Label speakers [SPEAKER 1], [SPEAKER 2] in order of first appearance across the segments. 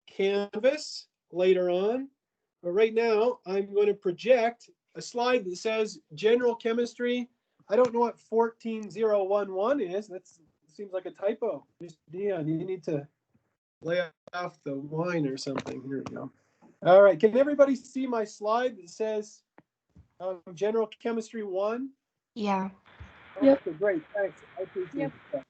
[SPEAKER 1] Canvas later on. But right now, I'm going to project a slide that says general chemistry. I don't know what 14011 is. That seems like a typo. Deon, you need to lay off the wine or something. Here we go. All right. Can everybody see my slide that says general chemistry 1?
[SPEAKER 2] Yeah.
[SPEAKER 3] Yep.
[SPEAKER 1] Okay, great. Thanks. I
[SPEAKER 3] Yep.
[SPEAKER 1] appreciate that.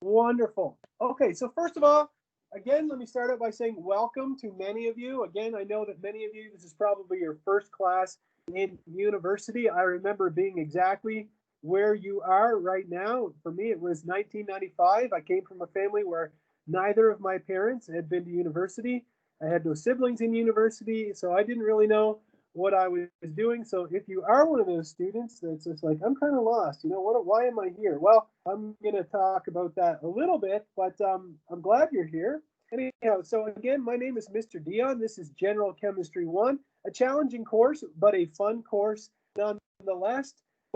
[SPEAKER 1] Wonderful. Okay, so first of all, again, let me start out by saying welcome to many of you. Again, I know that many of you, this is probably your first class in university. I remember being exactly where you are right now. For me, it was 1995. I came from a family where neither of my parents had been to university. I had no siblings in university, so I didn't really know what I was doing. So if you are one of those students that's just like, I'm kind of lost, why am I here? Well, I'm going to talk about that a little bit, but I'm glad you're here. Anyhow, so again, my name is Mr. Deon. This is General Chemistry 1, a challenging course, but a fun course nonetheless.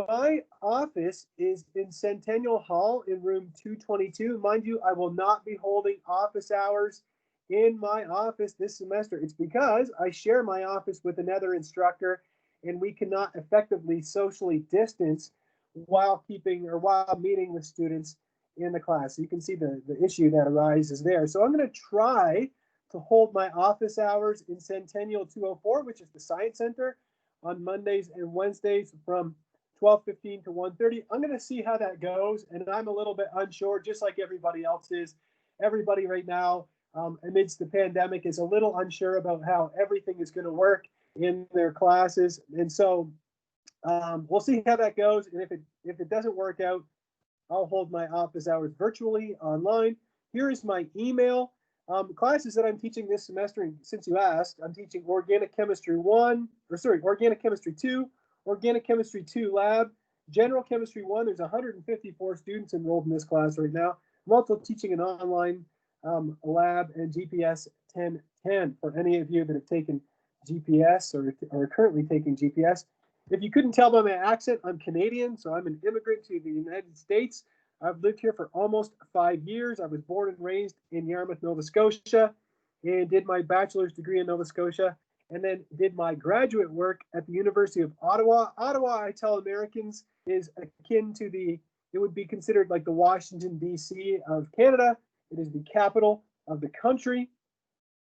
[SPEAKER 1] My office is in Centennial Hall in room 222. Mind you, I will not be holding office hours in my office this semester. It's because I share my office with another instructor and we cannot effectively socially distance while meeting with students in the class. So you can see the issue that arises there. So I'm going to try to hold my office hours in Centennial 204, which is the Science Center, on Mondays and Wednesdays from 12:15 to 1:30. I'm going to see how that goes, and I'm a little bit unsure, just like everybody else is. Everybody right now, amidst the pandemic, is a little unsure about how everything is going to work in their classes, and so we'll see how that goes. And if it doesn't work out, I'll hold my office hours virtually online. Here is my email. Classes that I'm teaching this semester, and since you asked, I'm teaching Organic Chemistry 2, Organic Chemistry 2 Lab, General Chemistry 1. There's 154 students enrolled in this class right now. I'm also teaching an online lab and GPS 1010 for any of you that have taken GPS or are currently taking GPS. If you couldn't tell by my accent, I'm Canadian, so I'm an immigrant to the United States. I've lived here for almost 5 years. I was born and raised in Yarmouth, Nova Scotia, and did my bachelor's degree in Nova Scotia, and then did my graduate work at the University of Ottawa. Ottawa, I tell Americans, is akin to it would be considered like the Washington, D.C. of Canada. It is the capital of the country.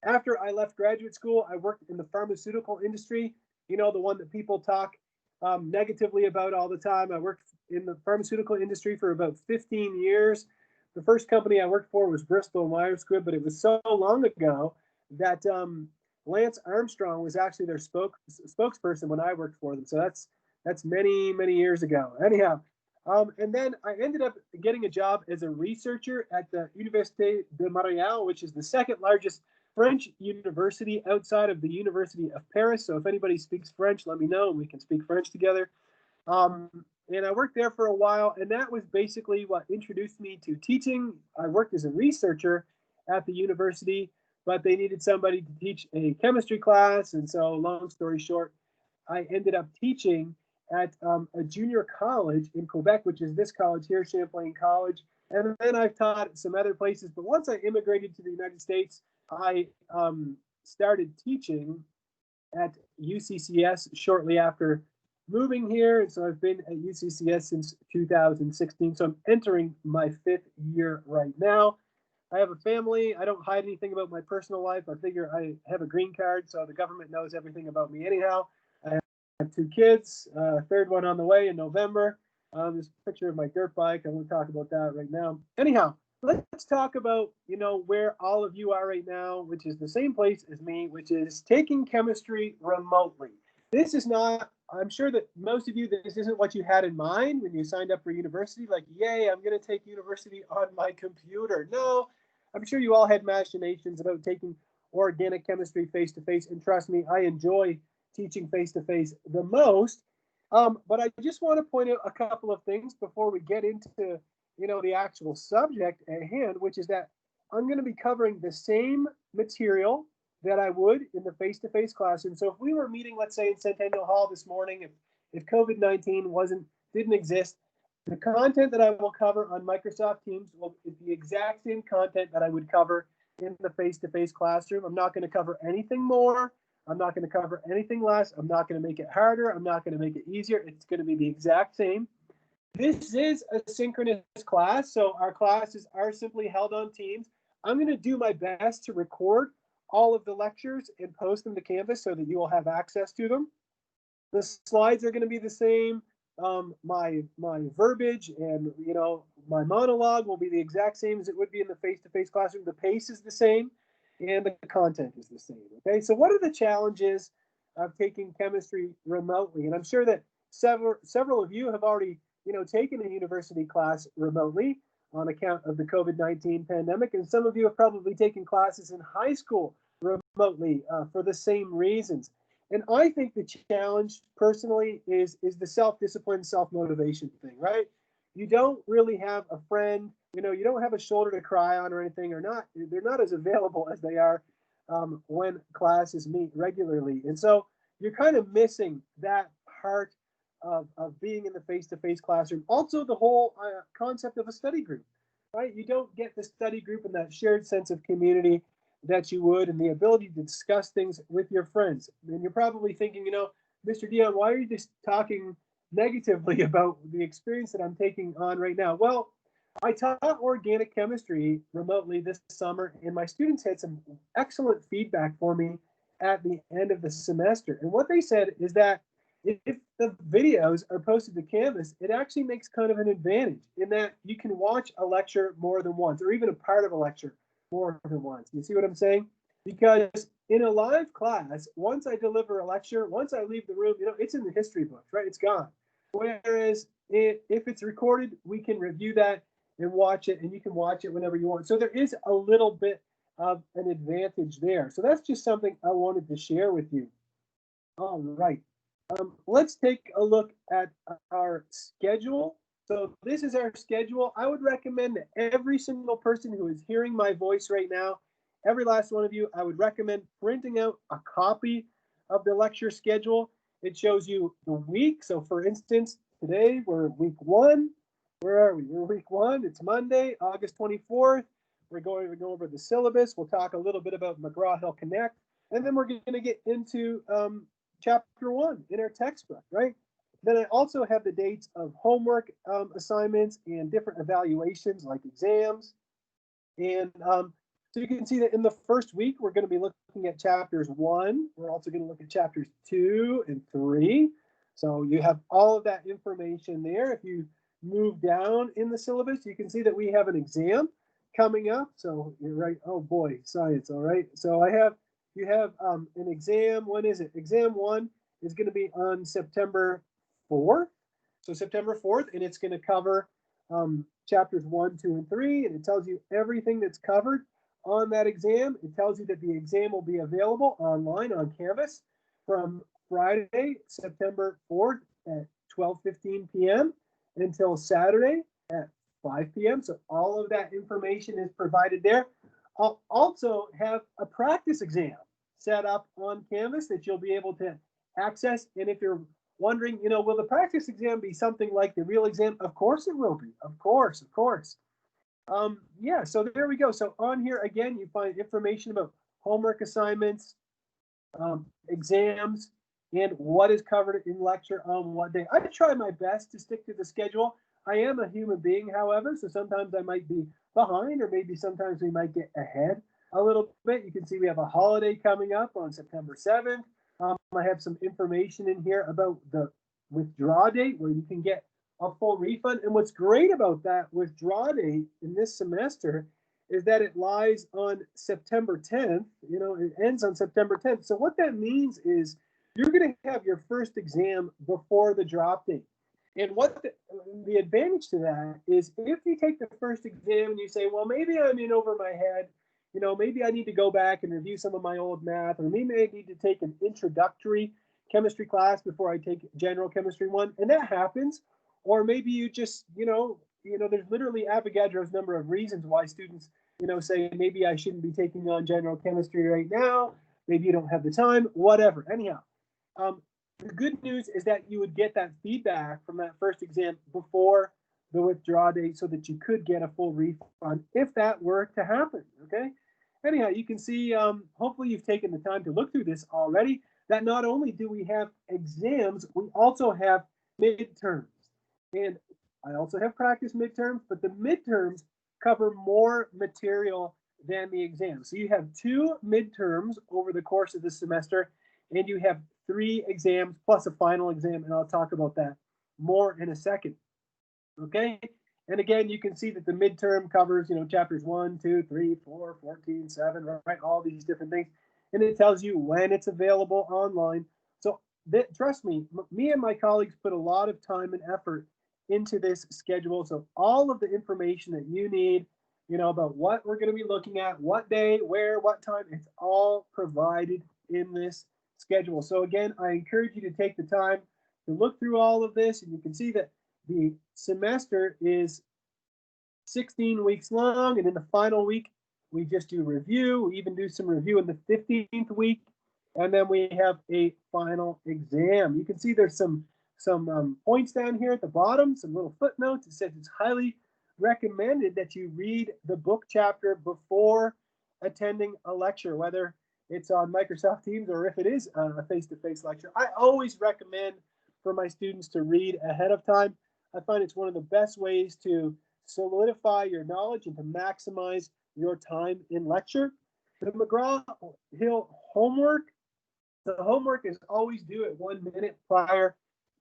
[SPEAKER 1] After I left graduate school, I worked in the pharmaceutical industry, the one that people talk negatively about all the time. I worked in the pharmaceutical industry for about 15 years. The first company I worked for was Bristol Myers Squibb, but it was so long ago that Lance Armstrong was actually their spokesperson when I worked for them. So that's many, many years ago. Anyhow, and then I ended up getting a job as a researcher at the Université de Montréal, which is the second largest French university outside of the University of Paris. So if anybody speaks French, let me know and we can speak French together. And I worked there for a while, and that was basically what introduced me to teaching. I worked as a researcher at the university, but they needed somebody to teach a chemistry class. And so, long story short, I ended up teaching at a junior college in Quebec, which is this college here, Champlain College. And then I've taught at some other places. But once I immigrated to the United States, I started teaching at UCCS shortly after moving here. And so I've been at UCCS since 2016. So I'm entering my 5th year right now. I have a family. I don't hide anything about my personal life. I figure I have a green card, so the government knows everything about me anyhow. I have 2 kids, third one on the way in November. This picture of my dirt bike. I won't talk about that right now. Anyhow, let's talk about, where all of you are right now, which is the same place as me, which is taking chemistry remotely. This is not, I'm sure that most of you, this isn't what you had in mind when you signed up for university. Like, yay, I'm going to take university on my computer. No, I'm sure you all had machinations about taking organic chemistry face-to-face. And trust me, I enjoy teaching face-to-face the most. But I just want to point out a couple of things before we get into the actual subject at hand, which is that I'm going to be covering the same material that I would in the face-to-face classroom. So if we were meeting, let's say in Centennial Hall this morning, if COVID-19 didn't exist, the content that I will cover on Microsoft Teams is the exact same content that I would cover in the face-to-face classroom. I'm not going to cover anything more. I'm not going to cover anything less. I'm not going to make it harder. I'm not going to make it easier. It's going to be the exact same. This is a synchronous class, so our classes are simply held on Teams. I'm going to do my best to record all of the lectures and post them to Canvas so that you will have access to them. The slides are going to be the same. My verbiage and my monologue will be the exact same as it would be in the face-to-face classroom. The pace is the same, and the content is the same. Okay, so what are the challenges of taking chemistry remotely? And I'm sure that several of you have already taken a university class remotely on account of the COVID-19 pandemic, and some of you have probably taken classes in high school remotely for the same reasons. And I think the challenge personally is the self-discipline, self-motivation thing, right? You don't really have a friend, you don't have a shoulder to cry on or anything, they're not as available as they are when classes meet regularly. And so you're kind of missing that part of being in the face-to-face classroom. Also, the whole concept of a study group, right? You don't get the study group and that shared sense of community that you would, and the ability to discuss things with your friends. And you're probably thinking, Mr. Deon, why are you just talking negatively about the experience that I'm taking on right now? Well, I taught organic chemistry remotely this summer, and my students had some excellent feedback for me at the end of the semester. And what they said is that if the videos are posted to Canvas, it actually makes kind of an advantage in that you can watch a lecture more than once, or even a part of a lecture more than once. You see what I'm saying? Because in a live class, once I deliver a lecture, once I leave the room, it's in the history books, right? It's gone. Whereas if it's recorded, we can review that and watch it, and you can watch it whenever you want. So there is a little bit of an advantage there. So that's just something I wanted to share with you. All right. Let's take a look at our schedule. So this is our schedule. I would recommend that every single person who is hearing my voice right now, every last one of you, I would recommend printing out a copy of the lecture schedule. It shows you the week. So for instance, today we're week 1. Where are we? We're week 1. It's Monday, August 24th. We're going to go over the syllabus. We'll talk a little bit about McGraw-Hill Connect. And then we're going to get into chapter 1 in our textbook, right? Then I also have the dates of homework assignments and different evaluations like exams. And so you can see that in the first week, we're going to be looking at chapters 1. We're also going to look at chapters 2 and 3. So you have all of that information there. If you move down in the syllabus, you can see that we have an exam coming up. So you're right. Oh boy, science. All right. So you have an exam. When is it? Exam 1 is going to be on September 4th. So September 4th, and it's going to cover chapters 1, 2, and 3, and it tells you everything that's covered on that exam. It tells you that the exam will be available online on Canvas from Friday, September 4th at 12:15 p.m. until Saturday at 5 p.m. So all of that information is provided there. I'll also have a practice exam set up on Canvas that you'll be able to access. And if you're wondering, will the practice exam be something like the real exam? Of course it will be. Of course, of course. Yeah, so there we go. So on here, again, you find information about homework assignments, exams, and what is covered in lecture on what day. I try my best to stick to the schedule. I am a human being, however, so sometimes I might be behind, or maybe sometimes we might get ahead a little bit. You can see we have a holiday coming up on September 7th. I have some information in here about the withdraw date where you can get a full refund. And what's great about that withdraw date in this semester is that it lies on September 10th. It ends on September 10th. So what that means is you're going to have your first exam before the drop date. And what the advantage to that is, if you take the first exam and you say, well, maybe I'm in over my head, maybe I need to go back and review some of my old math, or maybe I need to take an introductory chemistry class before I take general chemistry 1, and that happens. Or maybe you just, there's literally Avogadro's number of reasons why students, say, maybe I shouldn't be taking on general chemistry right now. Maybe you don't have the time, whatever. Anyhow, the good news is that you would get that feedback from that first exam before the withdraw date so that you could get a full refund if that were to happen, okay? anyhow, you can see, hopefully you've taken the time to look through this already, that not only do we have exams, we also have midterms. And I also have practice midterms, but the midterms cover more material than the exams. So you have 2 midterms over the course of the semester, and you have 3 exams plus a final exam, and I'll talk about that more in a second. Okay, and again, you can see that the midterm covers, chapters 1, 2, 3, 4, 14, 7, right? All these different things. And it tells you when it's available online. So trust me, me and my colleagues put a lot of time and effort into this schedule. So all of the information that you need, about what we're going to be looking at, what day, where, what time, it's all provided in this schedule. So again, I encourage you to take the time to look through all of this, and you can see that the semester is 16 weeks long, and in the final week, we just do review. We even do some review in the 15th week, and then we have a final exam. You can see there's some points down here at the bottom, some little footnotes. It says it's highly recommended that you read the book chapter before attending a lecture, whether it's on Microsoft Teams or if it is a face-to-face lecture. I always recommend for my students to read ahead of time. I find it's one of the best ways to solidify your knowledge and to maximize your time in lecture. The McGraw-Hill homework, the homework is always due at 1 minute prior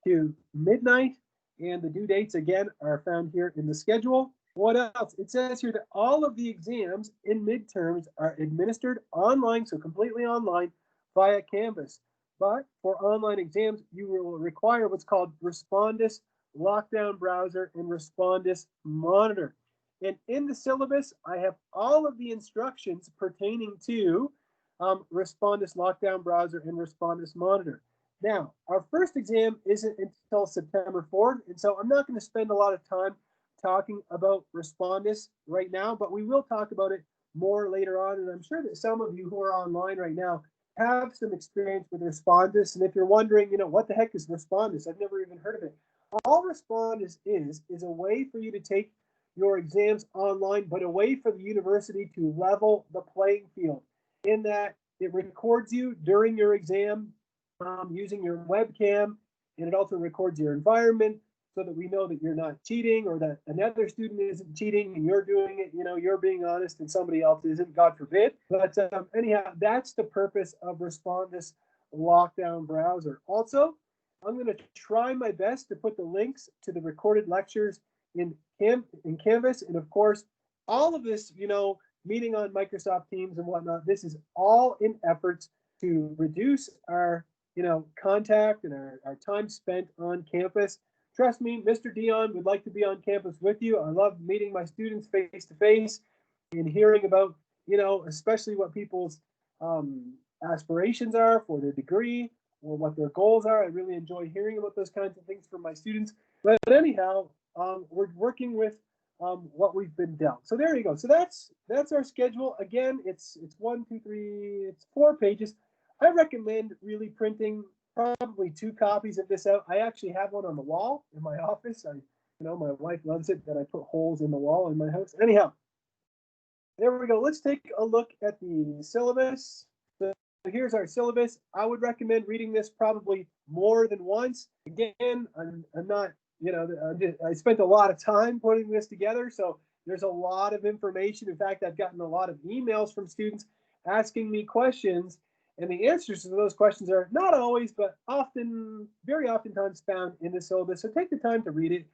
[SPEAKER 1] to midnight, and the due dates again are found here in the schedule. What else? It says here that all of the exams in midterms are administered online, so completely online via Canvas. But for online exams, you will require what's called Respondus Lockdown Browser and Respondus Monitor. And in the syllabus, I have all of the instructions pertaining to Respondus Lockdown Browser and Respondus Monitor. Now, our first exam isn't until September 4th, and so I'm not going to spend a lot of time talking about Respondus right now, but we will talk about it more later on, and I'm sure that some of you who are online right now have some experience with Respondus, and if you're wondering, what the heck is Respondus? I've never even heard of it. All Respondus is a way for you to take your exams online, but a way for the university to level the playing field in that it records you during your exam using your webcam, and it also records your environment so that we know that you're not cheating or that another student isn't cheating and you're doing it, you're being honest and somebody else isn't, God forbid. But anyhow, that's the purpose of Respondus Lockdown Browser. Also, I'm going to try my best to put the links to the recorded lectures in Canvas. And of course, all of this, meeting on Microsoft Teams and whatnot, this is all in efforts to reduce our, contact and our time spent on campus. Trust me, Mr. Deon would like to be on campus with you. I love meeting my students face to face and hearing about, especially what people's aspirations are for their degree or what their goals are. I really enjoy hearing about those kinds of things from my students. But anyhow, we're working with what we've been dealt. So there you go. So that's our schedule. Again, it's 1, 2, 3, it's 4 pages. I recommend really printing probably 2 copies of this out. I actually have one on the wall in my office. My wife loves it that I put holes in the wall in my house. Anyhow, there we go. Let's take a look at the syllabus. So here's our syllabus. I would recommend reading this probably more than once. Again, I'm not, I spent a lot of time putting this together, so there's a lot of information. In fact, I've gotten a lot of emails from students asking me questions, and the answers to those questions are not always, but often, very oftentimes found in the syllabus. So take the time to read it.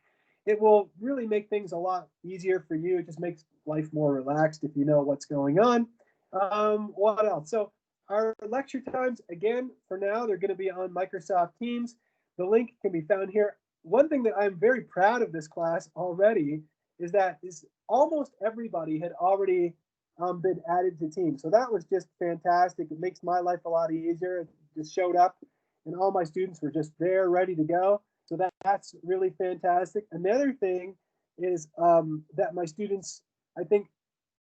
[SPEAKER 1] It will really make things a lot easier for you. It just makes life more relaxed if you know what's going on. What else? So our lecture times, again, for now, they're going to be on Microsoft Teams. The link can be found here. One thing that I'm very proud of this class already is that almost everybody had already been added to Teams. So that was just fantastic. It makes my life a lot easier. It just showed up and all my students were just there ready to go. So that's really fantastic. Another thing is that my students, I think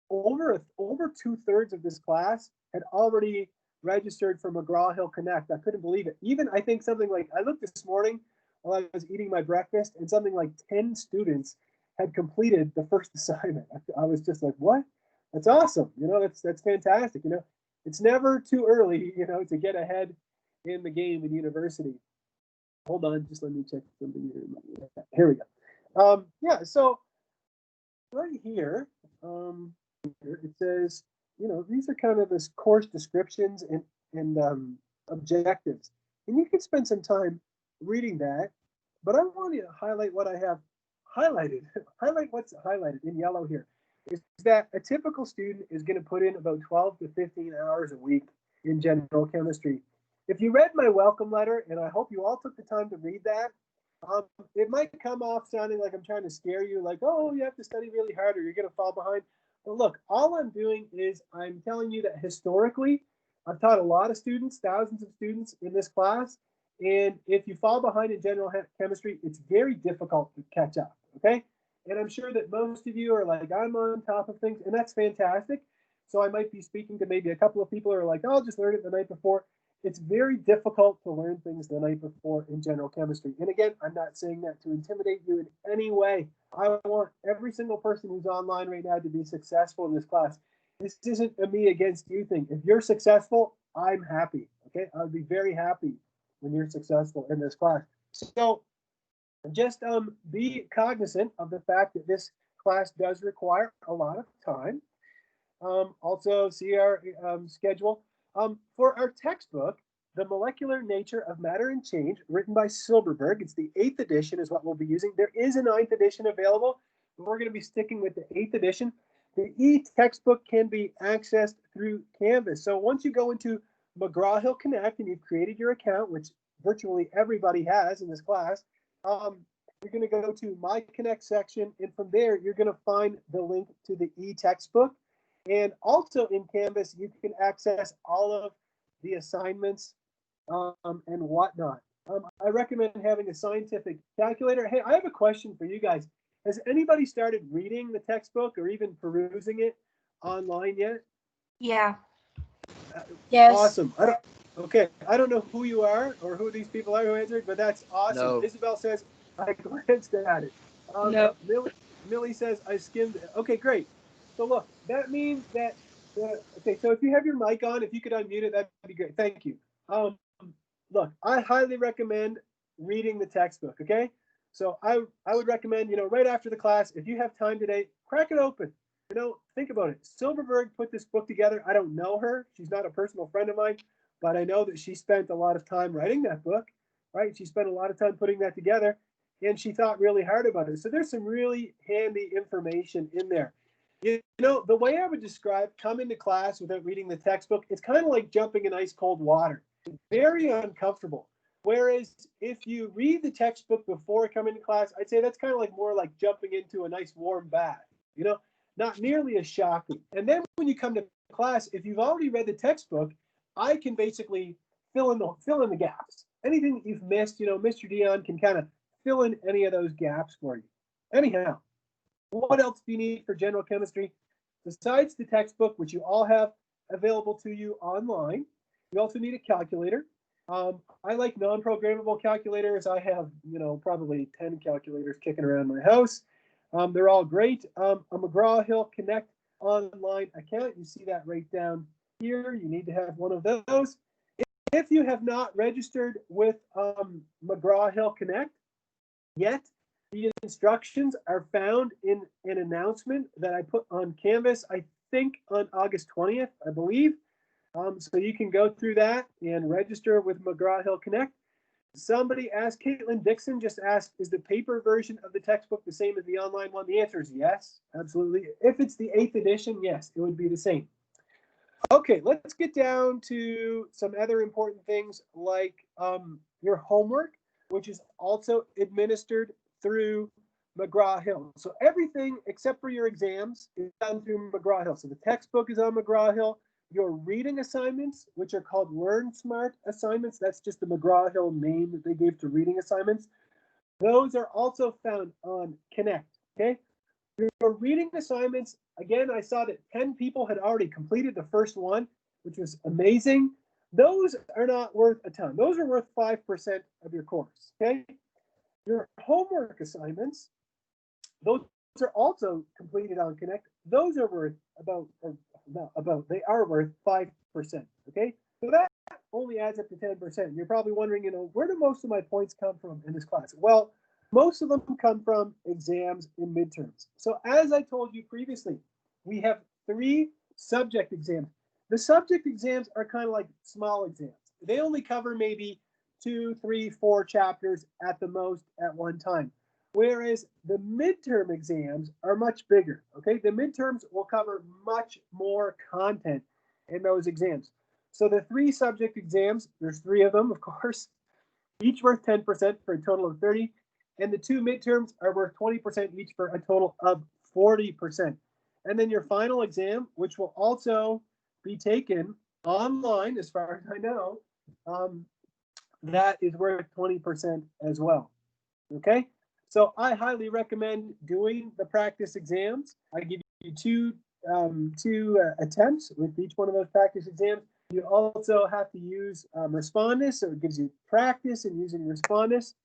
[SPEAKER 1] over 2/3 of this class had already registered for McGraw-Hill Connect. I couldn't believe it. Even I think something like, I looked this morning while I was eating my breakfast and something like 10 students had completed the first assignment. I was just like, what? That's awesome. That's fantastic. It's never too early, to get ahead in the game in university. Hold on, just let me check something here. Here we go. Yeah, so right here, it says, these are kind of this course descriptions and objectives. And you can spend some time reading that, but I want to highlight what I have highlighted. Highlight what's highlighted in yellow here. Is that a typical student is going to put in about 12 to 15 hours a week in general chemistry. If you read my welcome letter, and I hope you all took the time to read that, it might come off sounding like I'm trying to scare you, like, oh, you have to study really hard or you're going to fall behind. But look, all I'm doing is I'm telling you that historically, I've taught a lot of students, thousands of students in this class. And if you fall behind in general chemistry, it's very difficult to catch up, okay? And I'm sure that most of you are like, I'm on top of things, and that's fantastic. So I might be speaking to maybe a couple of people who are like, oh, I'll just learn it the night before. It's very difficult to learn things the night before in general chemistry. And again, I'm not saying that to intimidate you in any way. I want every single person who's online right now to be successful in this class. This isn't a me against you thing. If you're successful, I'm happy, okay? I'll be very happy when you're successful in this class. So just be cognizant of the fact that this class does require a lot of time. Also, see our schedule. For our textbook, The Molecular Nature of Matter and Change, written by Silberberg, it's the 8th edition is what we'll be using. There is a 9th edition available, but we're going to be sticking with the 8th edition. The e-textbook can be accessed through Canvas. So once you go into McGraw-Hill Connect and you've created your account, which virtually everybody has in this class, you're going to go to My Connect section, and from there, you're going to find the link to the e-textbook. And also in Canvas, you can access all of the assignments and whatnot. I recommend having a scientific calculator. Hey, I have a question for you guys. Has anybody started reading the textbook or even perusing it online yet?
[SPEAKER 2] Yeah. Yes.
[SPEAKER 1] Awesome. I don't know who you are or who these people are who answered, but that's awesome. No. Isabel says, I glanced at it.
[SPEAKER 2] No.
[SPEAKER 1] Millie says, I skimmed it. Okay, great. So look, that means that, okay, so if you have your mic on, if you could unmute it, that'd be great. Thank you. Look, I highly recommend reading the textbook, okay? So I would recommend, right after the class, if you have time today, crack it open. Think about it. Silberberg put this book together. I don't know her. She's not a personal friend of mine, but I know that she spent a lot of time writing that book, right? She spent a lot of time putting that together, and she thought really hard about it. So there's some really handy information in there. The way I would describe coming to class without reading the textbook, it's kind of like jumping in ice cold water. Very uncomfortable. Whereas if you read the textbook before coming to class, I'd say that's kind of like more like jumping into a nice warm bath, not nearly as shocking. And then when you come to class, if you've already read the textbook, I can basically fill in the gaps. Anything that you've missed, Mr. Deon can kind of fill in any of those gaps for you. Anyhow, what else do you need for general chemistry? Besides the textbook, which you all have available to you online, you also need a calculator. I like non-programmable calculators. I have, probably 10 calculators kicking around my house. They're all great. A McGraw-Hill Connect online account, you see that right down here. You need to have one of those. If you have not registered with McGraw-Hill Connect yet, the instructions are found in an announcement that I put on Canvas, I think on August 20th, I believe. So you can go through that and register with McGraw-Hill Connect. Somebody asked, Caitlin Dixon just asked, is the paper version of the textbook the same as the online one? The answer is yes, absolutely. If it's the 8th edition, yes, it would be the same. Okay, let's get down to some other important things like your homework, which is also administered through McGraw-Hill. So everything except for your exams is done through McGraw-Hill. So the textbook is on McGraw-Hill. Your reading assignments, which are called Learn Smart assignments, that's just the McGraw-Hill name that they gave to reading assignments. Those are also found on Connect, okay? Your reading assignments, again, I saw that 10 people had already completed the first one, which was amazing. Those are not worth a ton. Those are worth 5% of your course, okay? Your homework assignments, those are also completed on Connect. those are worth about, or not about, they are worth 5%. Okay, so that only adds up to 10%. You're probably wondering, where do most of my points come from in this class? Well, most of them come from exams and midterms. So as I told you previously, we have 3 subject exams. The subject exams are kind of like small exams. They only cover maybe 2, 3, 4 chapters at the most at one time. Whereas the midterm exams are much bigger, okay? The midterms will cover much more content in those exams. So the 3 subject exams, there's 3 of them, of course, each worth 10% for a total of 30. And the 2 midterms are worth 20% each for a total of 40%. And then your final exam, which will also be taken online, as far as I know, that is worth 20% as well. Okay, so I highly recommend doing the practice exams. I give you two attempts with each one of those practice exams. You also have to use Respondus, so it gives you practice in using Respondus.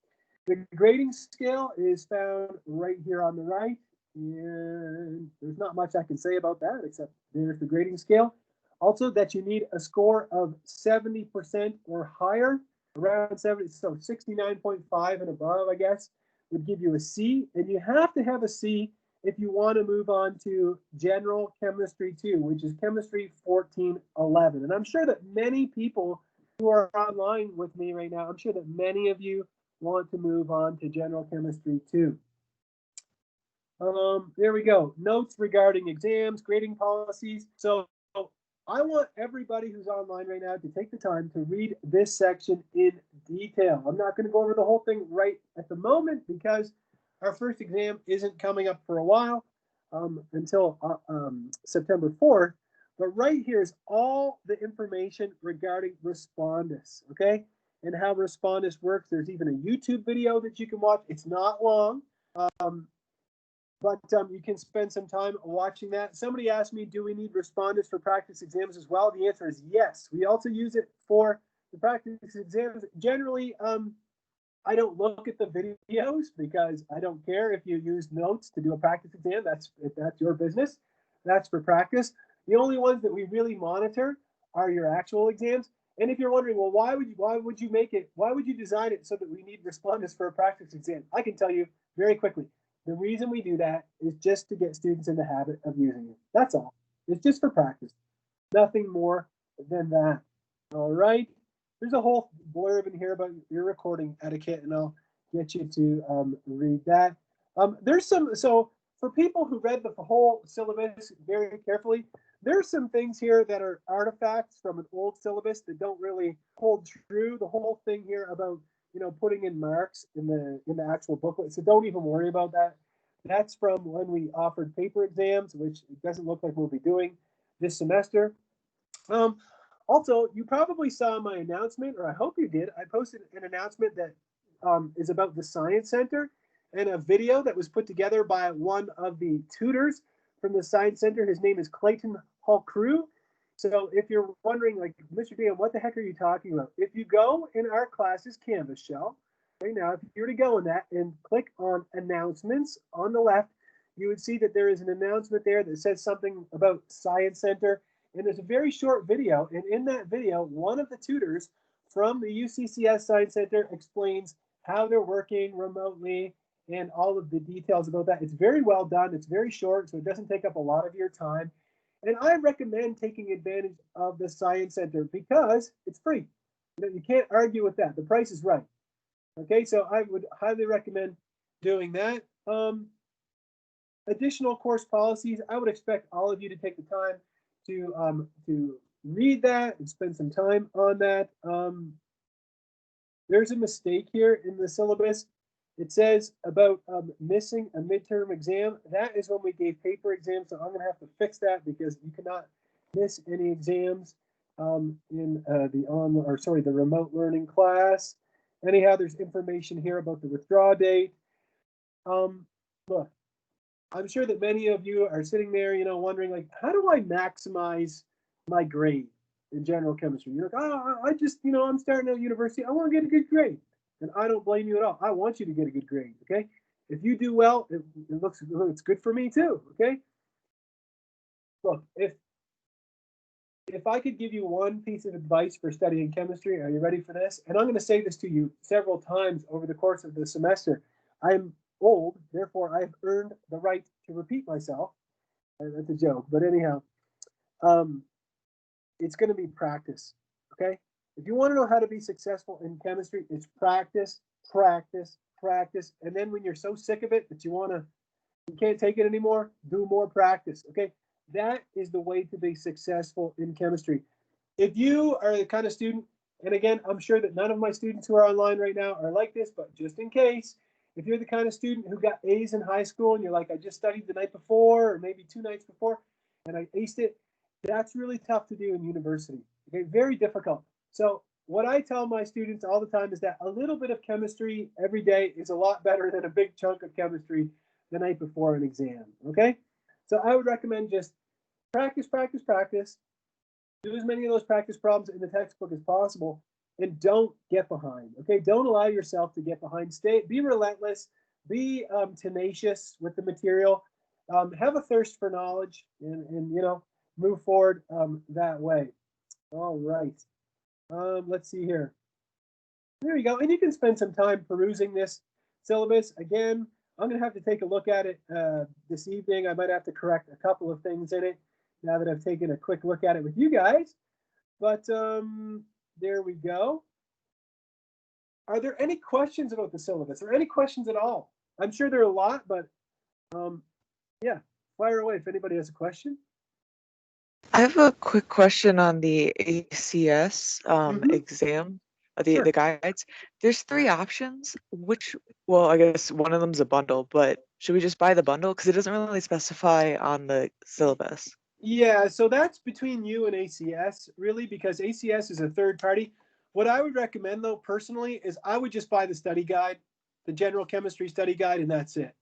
[SPEAKER 1] The grading scale is found right here on the right, and there's not much I can say about that except there's the grading scale. Also, that you need a score of 70% or higher, around 70, so 69.5 and above, I guess, would give you a C. And you have to have a C if you want to move on to General Chemistry 2, which is Chemistry 1411. And I'm sure that many people who are online with me right now, I'm sure that many of you want to move on to General Chemistry 2. There we go. Notes regarding exams, grading policies. So I want everybody who's online right now to take the time to read this section in detail. I'm not going to go over the whole thing right at the moment because our first exam isn't coming up for a while, until September 4th. But right here is all the information regarding Respondus, okay? And how Respondus works. There's even a YouTube video that you can watch. It's not long, but you can spend some time watching that. Somebody asked me, do we need Respondus for practice exams as well? The answer is yes. We also use it for the practice exams. Generally, I don't look at the videos because I don't care if you use notes to do a practice exam. That's your business. That's for practice. The only ones that we really monitor are your actual exams. And if you're wondering, well, why would you design it so that we need Respondus for a practice exam? I can tell you very quickly. The reason we do that is just to get students in the habit of using it. That's all. It's just for practice. Nothing more than that. All right. There's a whole blurb in here about your recording etiquette, and I'll get you to read that. So for people who read the whole syllabus very carefully, there's some things here that are artifacts from an old syllabus that don't really hold true. The whole thing here about putting in marks in the actual booklet. So don't even worry about that. That's from when we offered paper exams, which it doesn't look like we'll be doing this semester. Also, you probably saw my announcement, or I hope you did. I posted an announcement that is about the Science Center and a video that was put together by one of the tutors from the Science Center. His name is Clayton Hall-Crew. So if you're wondering, like, Mr. Deon, what the heck are you talking about? If you go in our class's Canvas shell, right now, if you were to go in that and click on announcements on the left, you would see that there is an announcement there that says something about Science Center. And there's a very short video. And in that video, one of the tutors from the UCCS Science Center explains how they're working remotely and all of the details about that. It's very well done. It's very short, so it doesn't take up a lot of your time. And I recommend taking advantage of the Science Center because it's free. You can't argue with that. The price is right. Okay, so I would highly recommend doing that. Additional course policies, I would expect all of you to take the time to read that and spend some time on that. There's a mistake here in the syllabus. It says about missing a midterm exam. That is when we gave paper exams, so I'm going to have to fix that because you cannot miss any exams in the remote learning class. Anyhow, there's information here about the withdraw date. Look, I'm sure that many of you are sitting there, wondering, like, how do I maximize my grade in general chemistry? You're like, I just, I'm starting at university. I want to get a good grade. And I don't blame you at all. I want you to get a good grade, okay? If you do well, it's good for me too, okay? look, if I could give you one piece of advice for studying chemistry, are you ready for this? And I'm going to say this to you several times over the course of the semester. I'm old, therefore I've earned the right to repeat myself. That's a joke, but anyhow, it's going to be practice. Okay, if you want to know how to be successful in chemistry, it's practice, practice, practice, and then when you're so sick of it that you can't take it anymore, do more practice. Okay, that is the way to be successful in chemistry. If you are the kind of student, and again, I'm sure that none of my students who are online right now are like this, but just in case, if you're the kind of student who got A's in high school and you're like, I just studied the night before or maybe 2 nights before and I aced it, that's really tough to do in university. Okay, very difficult. So what I tell my students all the time is that a little bit of chemistry every day is a lot better than a big chunk of chemistry the night before an exam. Okay, so I would recommend just practice, practice, practice. Do as many of those practice problems in the textbook as possible, and don't get behind. Okay, don't allow yourself to get behind. Be relentless. Be tenacious with the material. Have a thirst for knowledge, and move forward that way. All right. Let's see here. There you go. And you can spend some time perusing this syllabus. Again, I'm going to have to take a look at it this evening. I might have to correct a couple of things in it now that I've taken a quick look at it with you guys. But there we go. Are there any questions about the syllabus or any questions at all? I'm sure there are a lot, but yeah, fire away if anybody has a question.
[SPEAKER 3] I have a quick question on the ACS exam,
[SPEAKER 1] Sure.
[SPEAKER 3] the guides. There's 3 options. Well, I guess one of them's a bundle, but should we just buy the bundle? Because it doesn't really specify on the syllabus.
[SPEAKER 1] Yeah, so that's between you and ACS, really, because ACS is a third party. What I would recommend, though, personally, is I would just buy the study guide, the general chemistry study guide, and that's it.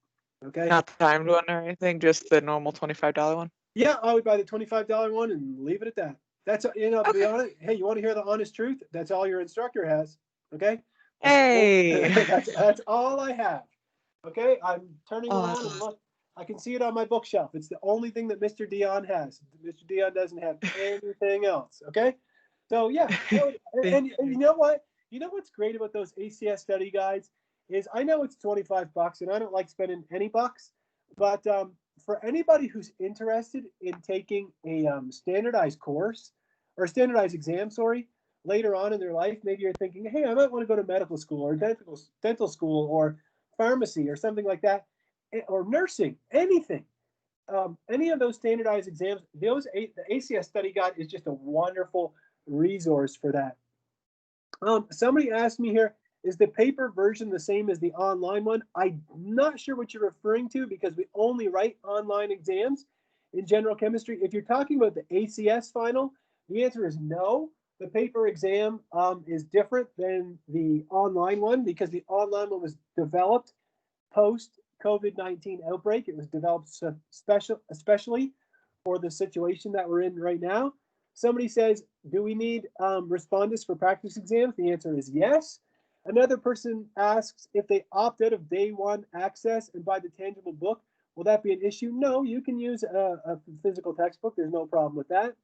[SPEAKER 1] Okay.
[SPEAKER 3] Not the timed one or anything, just the normal $25 one?
[SPEAKER 1] Yeah, I would buy the $25 one and leave it at that. That's, to be honest, hey, you want to hear the honest truth? That's all your instructor has. Okay.
[SPEAKER 3] Hey!
[SPEAKER 1] That's all I have. Okay. I'm turning around and look. I can see it on my bookshelf. It's the only thing that Mr. Deon has. Mr. Deon doesn't have anything else. Okay. So yeah, and you know what? You know what's great about those ACS study guides is I know it's $25 and I don't like spending any bucks, but for anybody who's interested in taking a standardized course or standardized exam, later on in their life, maybe you're thinking, hey, I might want to go to medical school or dental school or pharmacy or something like that, or nursing, anything. Any of those standardized exams, the ACS study guide is just a wonderful resource for that. Somebody asked me here, is the paper version the same as the online one? I'm not sure what you're referring to because we only write online exams in general chemistry. If you're talking about the ACS final, the answer is no. The paper exam is different than the online one because the online one was developed post COVID-19 outbreak. It was developed especially for the situation that we're in right now. Somebody says, do we need respondents for practice exams? The answer is yes. Another person asks if they opt out of day one access and buy the tangible book, will that be an issue? No, you can use a physical textbook. There's no problem with that.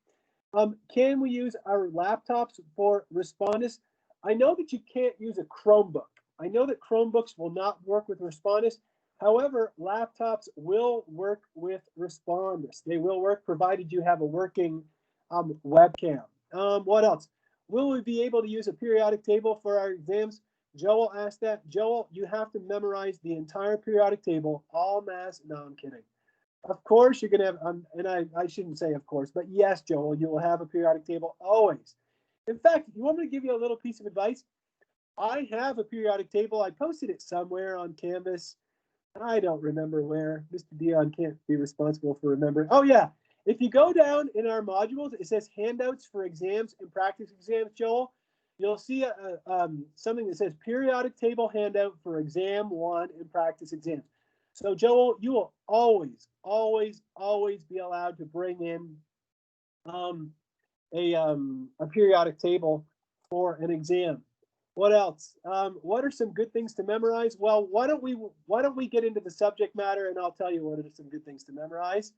[SPEAKER 1] Can we use our laptops for respondents? I know that you can't use a Chromebook. I know that Chromebooks will not work with respondents. However, laptops will work with respondents. They will work provided you have a working webcam. What else? Will we be able to use a periodic table for our exams? Joel asked that. Joel, you have to memorize the entire periodic table, all mass. No, I'm kidding. Of course, you're going to have, and I shouldn't say of course, but yes, Joel, you will have a periodic table always. In fact, you want me to give you a little piece of advice? I have a periodic table. I posted it somewhere on Canvas. I don't remember where. Mr. Deon can't be responsible for remembering. Oh, yeah. If you go down in our modules, it says handouts for exams and practice exams, Joel. You'll see something that says periodic table handout for exam 1 and practice exams. So, Joel, you will always, always, always be allowed to bring in a periodic table for an exam. What else? What are some good things to memorize? Well, why don't we get into the subject matter and I'll tell you what are some good things to memorize.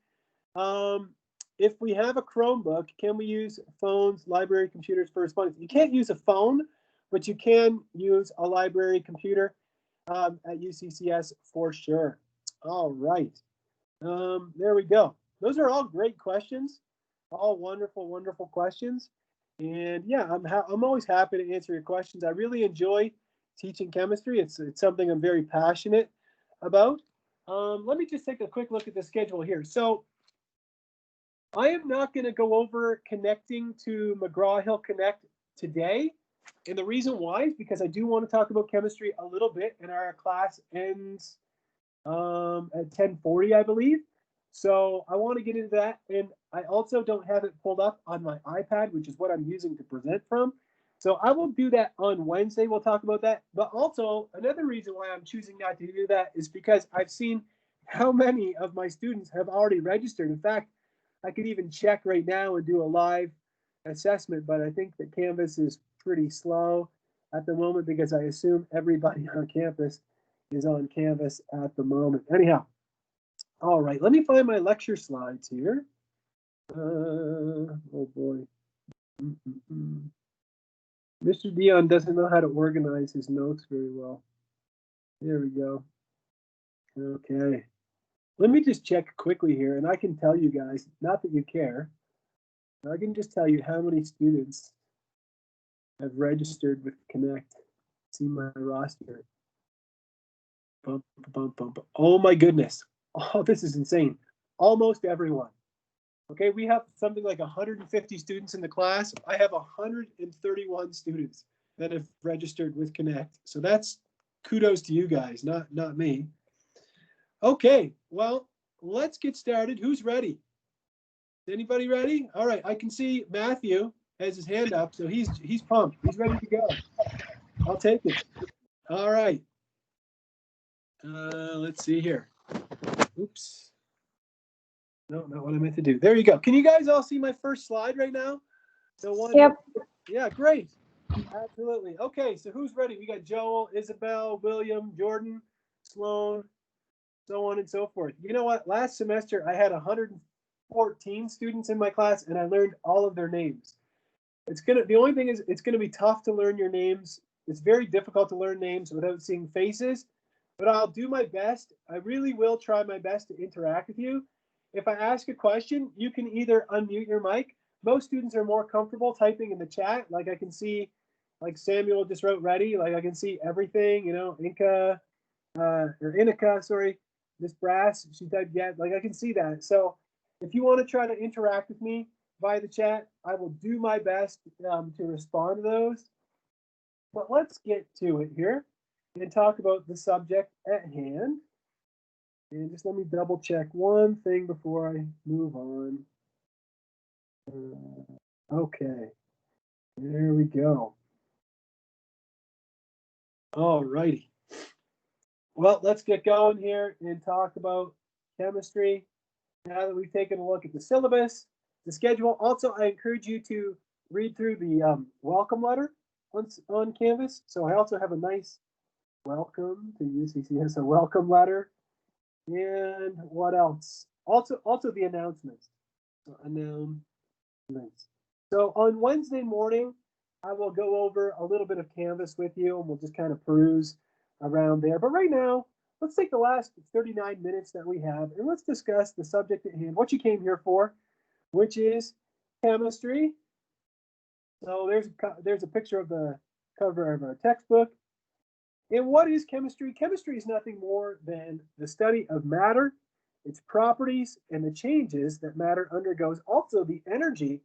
[SPEAKER 1] if we have a Chromebook, can we use phones, library computers for responding? You can't use a phone, but you can use a library computer at UCCS for sure. All right. There we go. Those are all great questions. All wonderful, wonderful questions. And yeah, I'm always happy to answer your questions. I really enjoy teaching chemistry. It's something I'm very passionate about. Let me just take a quick look at the schedule here. So I am not going to go over connecting to McGraw-Hill Connect today. And the reason why is because I do want to talk about chemistry a little bit, and our class ends at 10:40, I believe. So I want to get into that. And I also don't have it pulled up on my iPad, which is what I'm using to present from. So I will do that on Wednesday. We'll talk about that. But also another reason why I'm choosing not to do that is because I've seen how many of my students have already registered. In fact, I could even check right now and do a live assessment, but I think that Canvas is pretty slow at the moment because I assume everybody on campus is on Canvas at the moment. Anyhow, all right, let me find my lecture slides here. Oh boy. Mr. Deon doesn't know how to organize his notes very well. There we go. Okay. Let me just check quickly here, and I can tell you guys, not that you care, I can just tell you how many students have registered with Connect. See my roster. Bump, bump, bump. Oh my goodness. Oh, this is insane. Almost everyone. Okay, we have something like 150 students in the class. I have 131 students that have registered with Connect. So that's kudos to you guys, not me. Okay, well, let's get started. Who's ready? Is anybody ready? All right, I can see Matthew has his hand up, so he's pumped. He's ready to go. I'll take it. All right. Let's see here. Oops. No, not what I meant to do. There you go. Can you guys all see my first slide right now? The one.
[SPEAKER 2] Yep.
[SPEAKER 1] Yeah, great. Absolutely. Okay, so who's ready? We got Joel, Isabel, William, Jordan, Sloan, so on and so forth. You know what? Last semester I had 114 students in my class, and I learned all of their names. The only thing is it's gonna be tough to learn your names. It's very difficult to learn names without seeing faces, but I'll do my best. I really will try my best to interact with you. If I ask a question, you can either unmute your mic. Most students are more comfortable typing in the chat. Like I can see, like Samuel just wrote ready. Like I can see everything, you know, Inika, sorry, Miss Brass, she typed yeah, like I can see that. So if you want to try to interact with me via the chat, I will do my best to respond to those. But let's get to it here and talk about the subject at hand. And just let me double check one thing before I move on. Okay, there we go. All righty. Well, let's get going here and talk about chemistry. Now that we've taken a look at the syllabus, the schedule. Also, I encourage you to read through the welcome letter on Canvas. So I also have a nice welcome to UCCS, a welcome letter. And what else? Also the announcements. So on Wednesday morning, I will go over a little bit of Canvas with you, and we'll just kind of peruse around there. But right now, let's take the last 39 minutes that we have, and let's discuss the subject at hand, what you came here for, which is chemistry. So there's a picture of the cover of our textbook. And what is chemistry? Chemistry is nothing more than the study of matter, its properties, and the changes that matter undergoes. Also, the energy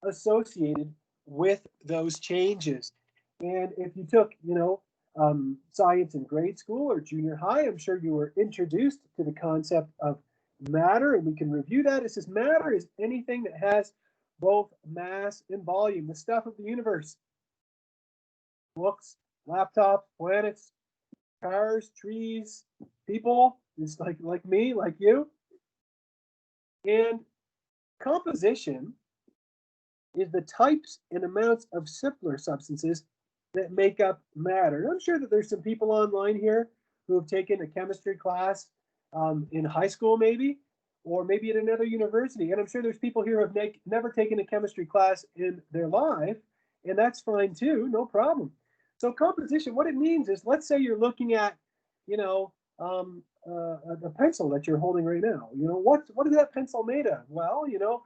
[SPEAKER 1] associated with those changes. And if you took, science in grade school or junior high, I'm sure you were introduced to the concept of matter, and we can review that. It says matter is anything that has both mass and volume, the stuff of the universe. Books, laptops, planets, cars, trees, people, just like me, like you. And composition is the types and amounts of simpler substances that make up matter. And I'm sure that there's some people online here who have taken a chemistry class in high school maybe, or maybe at another university. And I'm sure there's people here who have never taken a chemistry class in their life, and that's fine too, no problem. So composition, what it means is, let's say you're looking at, you know, the pencil that you're holding right now. You know, what is that pencil made of? Well, you know,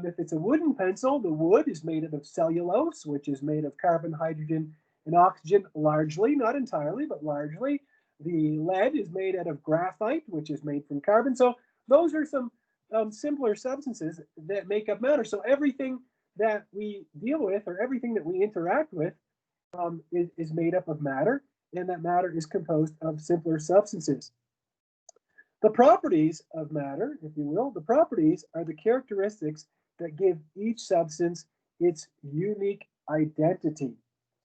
[SPEAKER 1] if it's a wooden pencil, the wood is made of cellulose, which is made of carbon, hydrogen, and oxygen, largely, not entirely, but largely. The lead is made out of graphite, which is made from carbon. So those are some simpler substances that make up matter. So everything that we deal with, or everything that we interact with, is made up of matter, and that matter is composed of simpler substances. The properties of matter, if you will, the properties are the characteristics that give each substance its unique identity.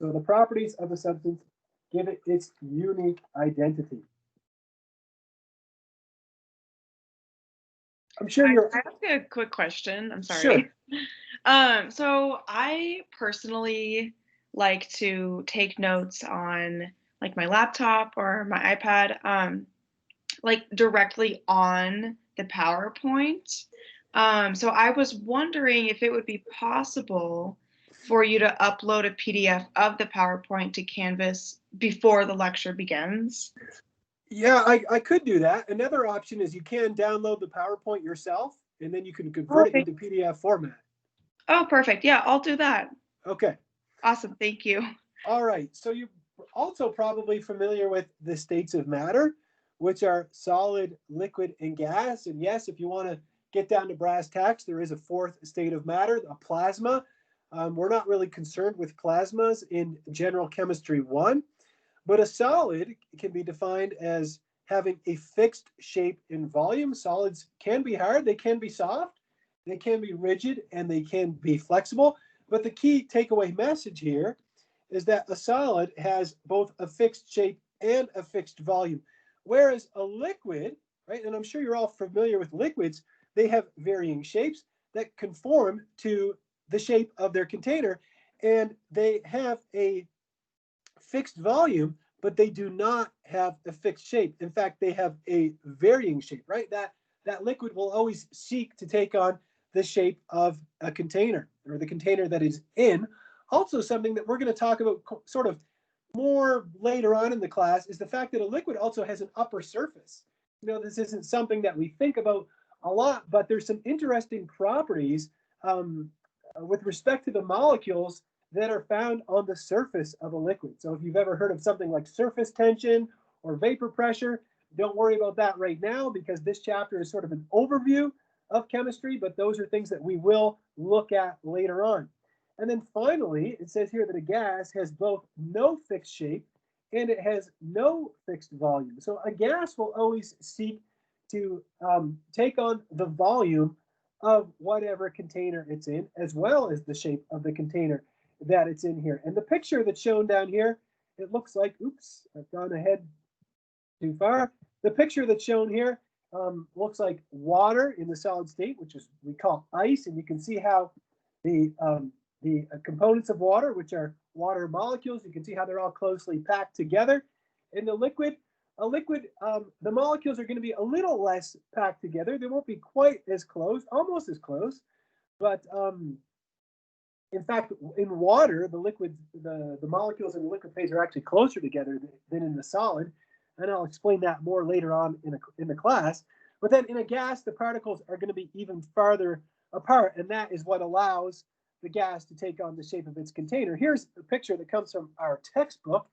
[SPEAKER 1] So the properties of a substance give it its unique identity. I'm sure you're.
[SPEAKER 4] I have a quick question. I'm sorry.
[SPEAKER 1] Sure.
[SPEAKER 4] So I personally like to take notes on like my laptop or my iPad, like directly on the PowerPoint. So I was wondering if it would be possible for you to upload a PDF of the PowerPoint to Canvas before the lecture begins.
[SPEAKER 1] Yeah, I could do that. Another option is you can download the PowerPoint yourself, and then you can convert it into PDF format.
[SPEAKER 4] Oh, perfect. Yeah, I'll do that.
[SPEAKER 1] Okay.
[SPEAKER 4] Awesome. Thank you.
[SPEAKER 1] All right. So you're also probably familiar with the states of matter, which are solid, liquid, and gas. And yes, if you want to get down to brass tacks, there is a fourth state of matter, a plasma. We're not really concerned with plasmas in General Chemistry 1, but a solid can be defined as having a fixed shape and volume. Solids can be hard, they can be soft, they can be rigid, and they can be flexible. But the key takeaway message here is that a solid has both a fixed shape and a fixed volume. Whereas a liquid, right, and I'm sure you're all familiar with liquids, they have varying shapes that conform to the shape of their container, and they have a fixed volume, but they do not have a fixed shape. In fact, they have a varying shape, right? That liquid will always seek to take on the shape of a container, or the container that is in. Also, something that we're going to talk about sort of more later on in the class is the fact that a liquid also has an upper surface. You know, this isn't something that we think about a lot, but there's some interesting properties with respect to the molecules that are found on the surface of a liquid. So if you've ever heard of something like surface tension or vapor pressure, don't worry about that right now, because this chapter is sort of an overview of chemistry, but those are things that we will look at later on. And then finally, it says here that a gas has both no fixed shape and it has no fixed volume. So a gas will always seek to take on the volume of whatever container it's in, as well as the shape of the container that it's in here. And the picture that's shown down here, it looks like, oops, I've gone ahead too far. The picture that's shown here looks like water in the solid state, which is we call ice, and you can see how the components of water, which are water molecules, you can see how they're all closely packed together. In the liquid, the molecules are going to be a little less packed together. They won't be quite as close, almost as close, but in fact, in water, the molecules in the liquid phase are actually closer together than in the solid, and I'll explain that more later on in the class. But then in a gas, the particles are going to be even farther apart, and that is what allows the gas to take on the shape of its container. Here's a picture that comes from our textbook.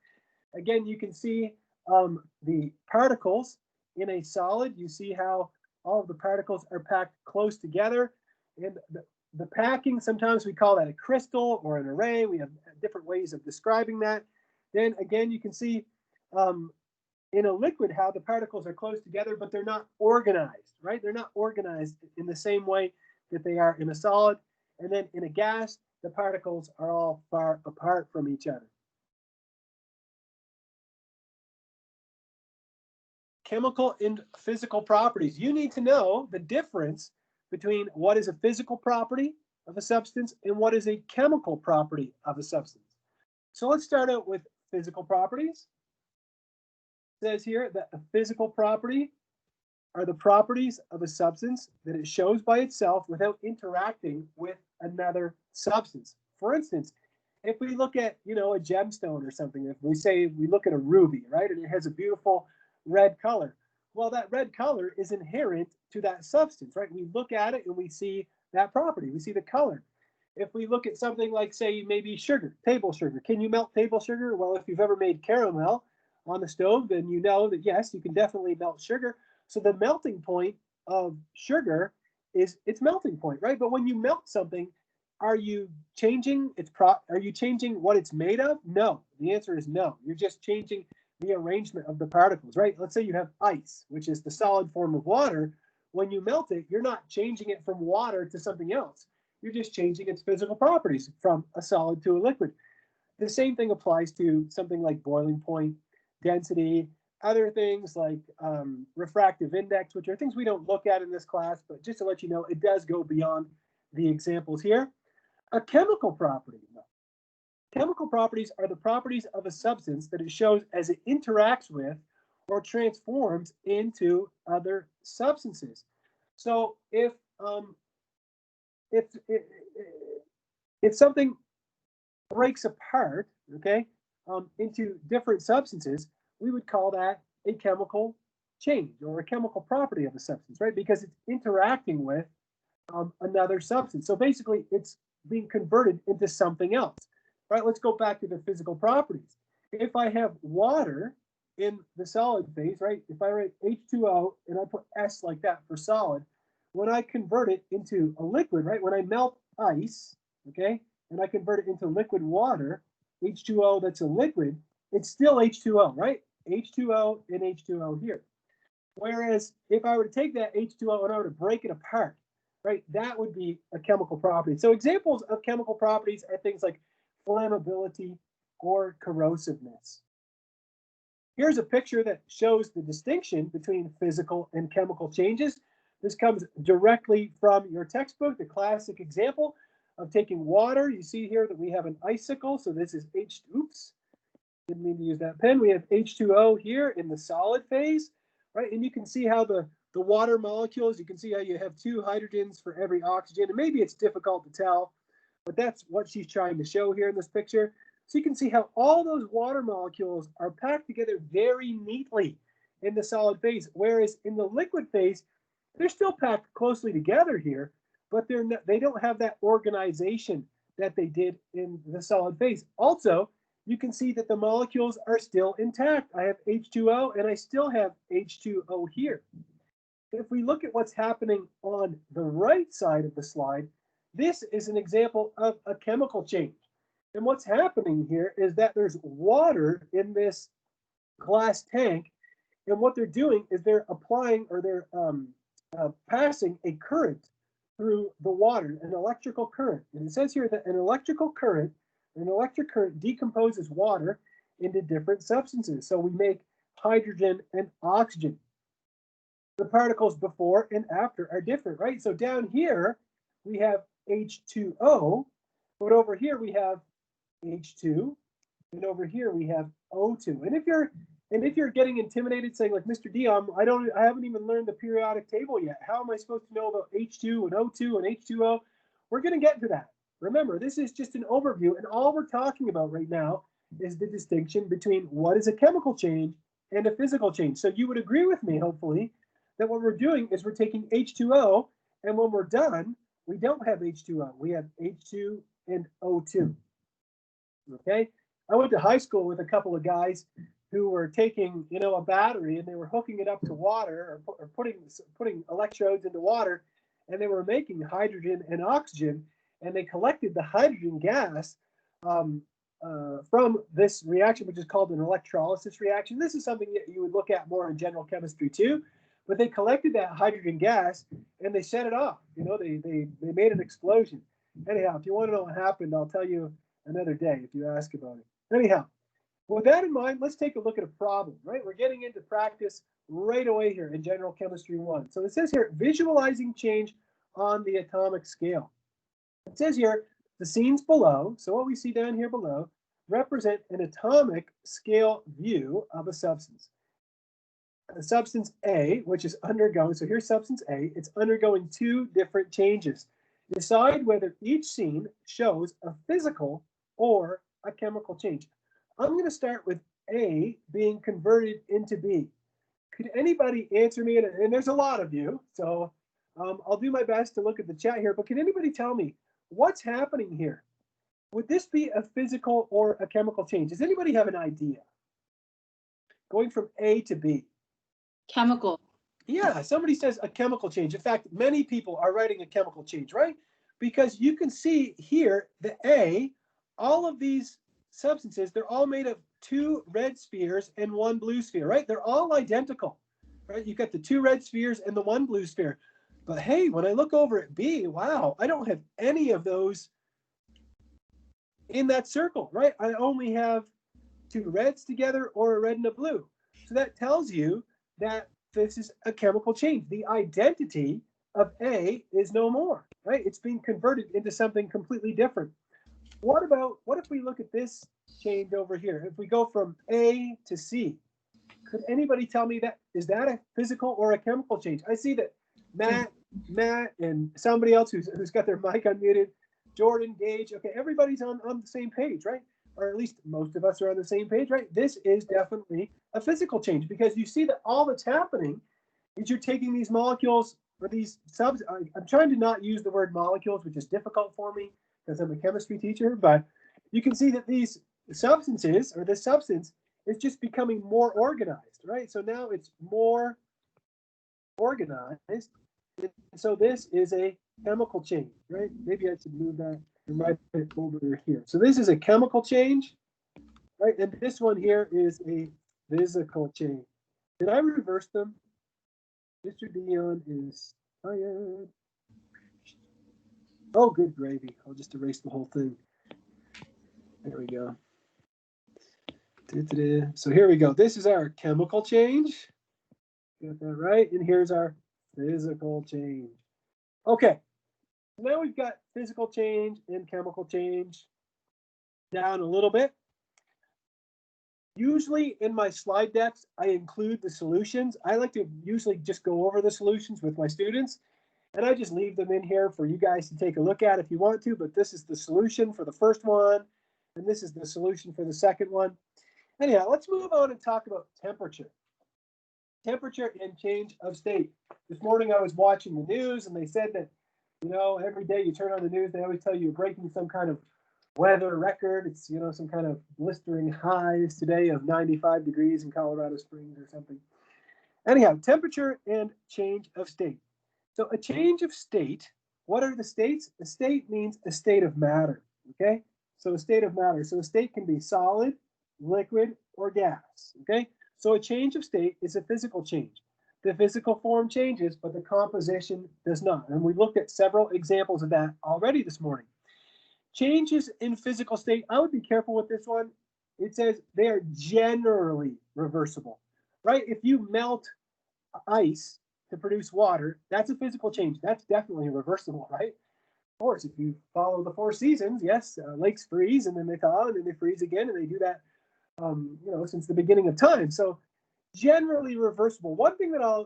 [SPEAKER 1] Again, you can see the particles in a solid. You see how all of the particles are packed close together, and the packing, sometimes we call that a crystal or an array. We have different ways of describing that. Then again, you can see in a liquid how the particles are close together, but they're not organized, right? They're not organized in the same way that they are in a solid. And then in a gas, the particles are all far apart from each other. Chemical and physical properties. You need to know the difference between what is a physical property of a substance and what is a chemical property of a substance. So let's start out with physical properties. It says here that a physical property are the properties of a substance that it shows by itself without interacting with another substance. For instance, if we look at, a gemstone or something, if we say we look at a ruby, right, and it has a beautiful red color, well, that red color is inherent to that substance, right? We look at it and we see that property, we see the color. If we look at something like, say, maybe sugar, table sugar, can you melt table sugar? Well, if you've ever made caramel on the stove, then you know that yes, you can definitely melt sugar. So the melting point of sugar is its melting point, right? But when you melt something, are you changing are you changing what it's made of? No. The answer is no. You're just changing the arrangement of the particles, right? Let's say you have ice, which is the solid form of water. When you melt it, you're not changing it from water to something else. You're just changing its physical properties from a solid to a liquid. The same thing applies to something like boiling point, density, other things like refractive index, which are things we don't look at in this class, but just to let you know, it does go beyond the examples here. A chemical property. Chemical properties are the properties of a substance that it shows as it interacts with or transforms into other substances. So if something breaks apart, okay, into different substances, we would call that a chemical change or a chemical property of a substance, right? Because it's interacting with another substance. So basically, it's being converted into something else, right? Let's go back to the physical properties. If I have water in the solid phase, right? If I write H2O and I put S like that for solid, when I convert it into a liquid, right? When I melt ice, okay, and I convert it into liquid water, H2O that's a liquid, it's still H2O, right? H2O and H2O here. Whereas if I were to take that H2O and I were to break it apart, right, that would be a chemical property. So examples of chemical properties are things like flammability or corrosiveness. Here's a picture that shows the distinction between physical and chemical changes. This comes directly from your textbook, the classic example of taking water. You see here that we have an icicle. So this is oops, didn't mean to use that pen. We have H2O here in the solid phase, right? And you can see how the water molecules, you can see how you have 2 hydrogens for every oxygen. And maybe it's difficult to tell, but that's what she's trying to show here in this picture. So you can see how all those water molecules are packed together very neatly in the solid phase, whereas in the liquid phase, they're still packed closely together here, but they don't have that organization that they did in the solid phase. Also, you can see that the molecules are still intact. I have H2O and I still have H2O here. If we look at what's happening on the right side of the slide, this is an example of a chemical change. And what's happening here is that there's water in this glass tank, and what they're doing is they're applying or they're passing a current through the water, an electrical current. And it says here that an electric current decomposes water into different substances. So we make hydrogen and oxygen. The particles before and after are different, right? So down here, we have H2O, but over here we have H2, and over here we have O2. And if you're getting intimidated, saying like, Mr. Deon, I haven't even learned the periodic table yet. How am I supposed to know about H2 and O2 and H2O? We're going to get to that. Remember, this is just an overview, and all we're talking about right now is the distinction between what is a chemical change and a physical change. So you would agree with me, hopefully, that what we're doing is we're taking H2O, and when we're done, we don't have H2O. We have H2 and O2. Okay? I went to high school with a couple of guys who were taking, a battery, and they were hooking it up to water or putting electrodes into water, and they were making hydrogen and oxygen, and they collected the hydrogen gas from this reaction, which is called an electrolysis reaction. This is something that you would look at more in general chemistry too, but they collected that hydrogen gas and they set it off. They made an explosion. Anyhow, if you want to know what happened, I'll tell you another day if you ask about it. Anyhow, with that in mind, let's take a look at a problem, right? We're getting into practice right away here in General Chemistry 1. So it says here, visualizing change on the atomic scale. It says here, the scenes below, so what we see down here below, represent an atomic scale view of a substance. substance A, which is undergoing, so here's substance A, it's undergoing two different changes. Decide whether each scene shows a physical or a chemical change. I'm going to start with A being converted into B. Could anybody answer me? And there's a lot of you, so I'll do my best to look at the chat here, but can anybody tell me what's happening here? Would this be a physical or a chemical change? Does anybody have an idea? Going from A to B.
[SPEAKER 5] Chemical.
[SPEAKER 1] Yeah, somebody says a chemical change. In fact, many people are writing a chemical change, right? Because you can see here the A, all of these substances, they're all made of two red spheres and one blue sphere, right? They're all identical, right? You've got the two red spheres and the one blue sphere. But hey, when I look over at B, wow, I don't have any of those in that circle, right? I only have two reds together or a red and a blue. So that tells you that this is a chemical change. The identity of A is no more, right? It's being converted into something completely different. What if we look at this change over here? If we go from A to C, could anybody tell me is that a physical or a chemical change? I see that Matt and somebody else who's got their mic unmuted, Jordan, Gage, okay, everybody's on the same page, right? Or at least most of us are on the same page, right? This is definitely a physical change because you see that all that's happening is you're taking these molecules or these subs. I'm trying to not use the word molecules, which is difficult for me because I'm a chemistry teacher, but you can see that these substances or this substance is just becoming more organized, right? So now it's more organized. And so this is a chemical change, right? Maybe I should move that and write it over here. So this is a chemical change, right? And this one here is a physical change. Did I reverse them? Mr. Deon is tired. Oh, good gravy. I'll just erase the whole thing. There we go. So here we go. This is our chemical change. Got that right? And here's our physical change. Okay. Now we've got physical change and chemical change down a little bit. Usually in my slide decks, I include the solutions. I like to usually just go over the solutions with my students, and I just leave them in here for you guys to take a look at if you want to, but this is the solution for the first one, and this is the solution for the second one. Anyhow, let's move on and talk about temperature. Temperature and change of state. This morning I was watching the news, and they said that, you know, every day you turn on the news, they always tell you you're breaking some kind of weather record. It's, you know, some kind of blistering highs today of 95 degrees in Colorado Springs or something. Anyhow, temperature and change of state. So a change of state, what are the states? A state means a state of matter, okay? So a state of matter. So a state can be solid, liquid, or gas, okay? So a change of state is a physical change. The physical form changes, but the composition does not. And we looked at several examples of that already this morning. Changes in physical state, I would be careful with this one. It says they are generally reversible, right? If you melt ice to produce water, that's a physical change. That's definitely reversible, right? Of course, if you follow the four seasons, yes, lakes freeze and then they thaw and then they freeze again, and they do that, you know, since the beginning of time. So generally reversible. One thing that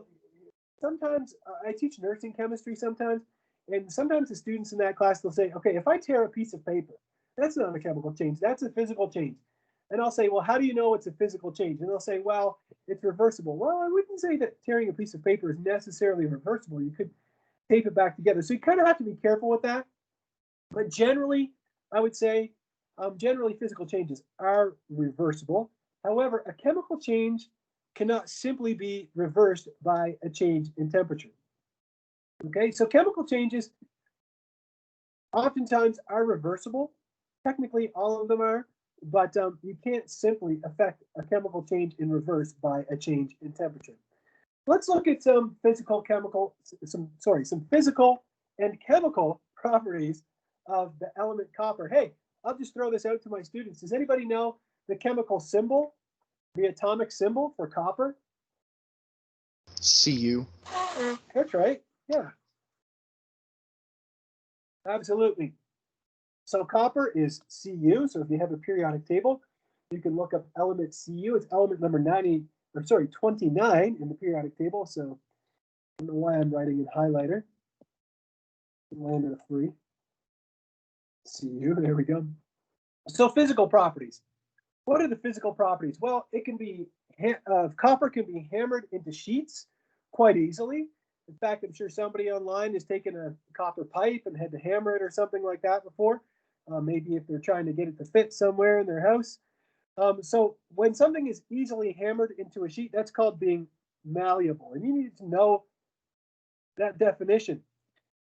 [SPEAKER 1] sometimes I teach nursing chemistry sometimes, and sometimes the students in that class, they'll say, okay, if I tear a piece of paper, that's not a chemical change, that's a physical change. And I'll say, well, how do you know it's a physical change? And they'll say, well, it's reversible. Well, I wouldn't say that tearing a piece of paper is necessarily reversible. You could tape it back together. So you kind of have to be careful with that. But generally, I would say, generally physical changes are reversible. However, a chemical change cannot simply be reversed by a change in temperature. Okay, so chemical changes oftentimes are reversible. Technically, all of them are, but you can't simply affect a chemical change in reverse by a change in temperature. Let's look at some physical and chemical properties of the element copper. Hey, I'll just throw this out to my students. Does anybody know the chemical symbol, the atomic symbol for copper?
[SPEAKER 6] Cu.
[SPEAKER 1] That's right. Yeah. Absolutely. So copper is Cu. So if you have a periodic table, you can look up element Cu. It's element number 29 in the periodic table. So I don't know why I'm writing in highlighter. Land of 3. See you. There we go. So physical properties. What are the physical properties? Well, it can be copper can be hammered into sheets quite easily. In fact, I'm sure somebody online has taken a copper pipe and had to hammer it or something like that before. Maybe if they're trying to get it to fit somewhere in their house. So when something is easily hammered into a sheet, that's called being malleable. And you need to know that definition.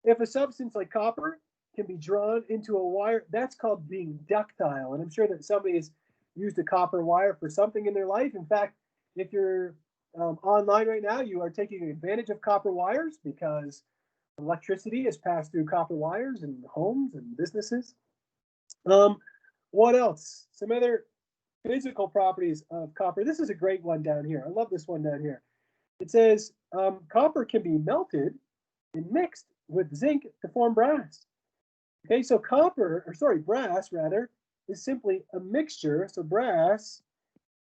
[SPEAKER 1] If a substance like copper can be drawn into a wire, that's called being ductile. And I'm sure that somebody has used a copper wire for something in their life. In fact, if you're online right now, you are taking advantage of copper wires because electricity is passed through copper wires in homes and businesses. What else? Some other physical properties of copper. This is a great one down here. I love this one down here. It says copper can be melted and mixed with zinc to form brass. Okay, so brass rather, is simply a mixture. So brass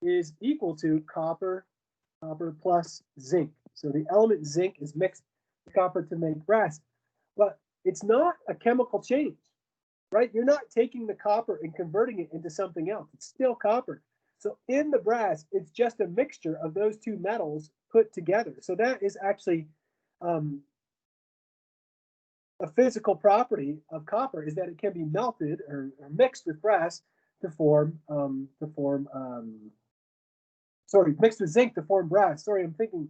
[SPEAKER 1] is equal to copper plus zinc. So the element zinc is mixed with copper to make brass. But it's not a chemical change, right? You're not taking the copper and converting it into something else. It's still copper. So in the brass, it's just a mixture of those two metals put together. So that is actually a physical property of copper, is that it can be melted or mixed with brass mixed with zinc to form brass. Sorry, I'm thinking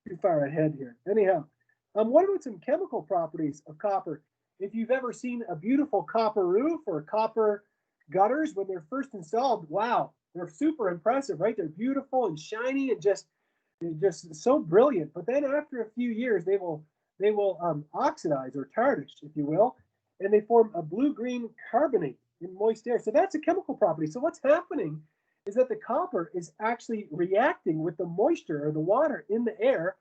[SPEAKER 1] too far ahead here. Anyhow, what about some chemical properties of copper? If you've ever seen a beautiful copper roof or copper gutters when they're first installed, wow, they're super impressive, right? They're beautiful and shiny and just so brilliant. But then after a few years, they will oxidize or tarnish, if you will, and they form a blue-green carbonate in moist air. So that's a chemical property. So what's happening is that the copper is actually reacting with the moisture or the water in the air,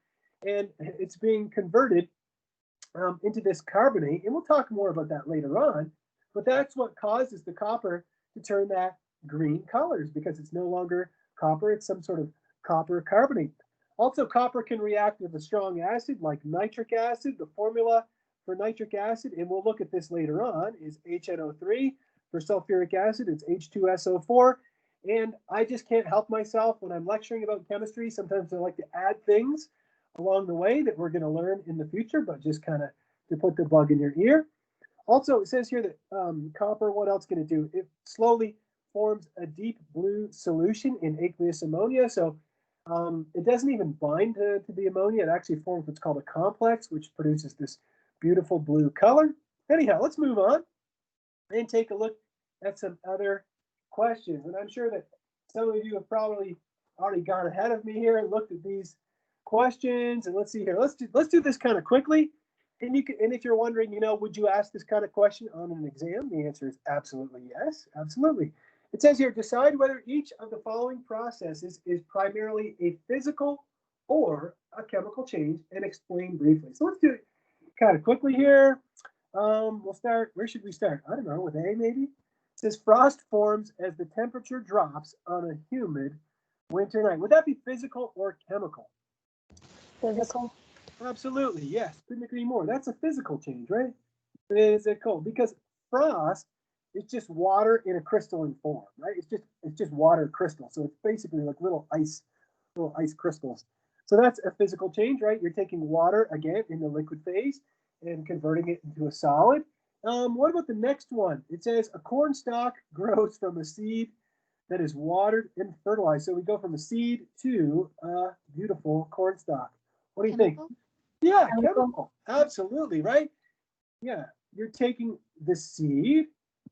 [SPEAKER 1] and it's being converted into this carbonate. And we'll talk more about that later on. But that's what causes the copper to turn that green colors, because it's no longer copper, it's some sort of copper carbonate. Also, copper can react with a strong acid like nitric acid. The formula for nitric acid, and we'll look at this later on, is HNO3. For sulfuric acid, it's H2SO4. And I just can't help myself when I'm lecturing about chemistry. Sometimes I like to add things along the way that we're going to learn in the future, but just kind of to put the bug in your ear. Also, it says here that copper, what else can it do? It slowly forms a deep blue solution in aqueous ammonia. So it doesn't even bind to the ammonia. It actually forms what's called a complex, which produces this beautiful blue color. Anyhow, let's move on and take a look at some other questions. And I'm sure that some of you have probably already gone ahead of me here and looked at these questions. And let's see here. Let's do this kind of quickly. And if you're wondering, would you ask this kind of question on an exam? The answer is absolutely yes, absolutely. It says here, decide whether each of the following processes is primarily a physical or a chemical change and explain briefly. So let's do it kind of quickly here. We'll start, where should we start? I don't know, with A maybe? It says frost forms as the temperature drops on a humid winter night. Would that be physical or chemical?
[SPEAKER 2] Physical.
[SPEAKER 1] Absolutely, yes. Couldn't agree more. That's a physical change, right? Is it cold? Because frost is just water in a crystalline form, right? It's just water crystal. So it's basically like little ice crystals. So that's a physical change, right? You're taking water again in the liquid phase and converting it into a solid. What about the next one? It says a corn stalk grows from a seed that is watered and fertilized. So we go from a seed to a beautiful corn stalk. What do you think? Yeah, chemical. Absolutely, right? Yeah, you're taking the seed,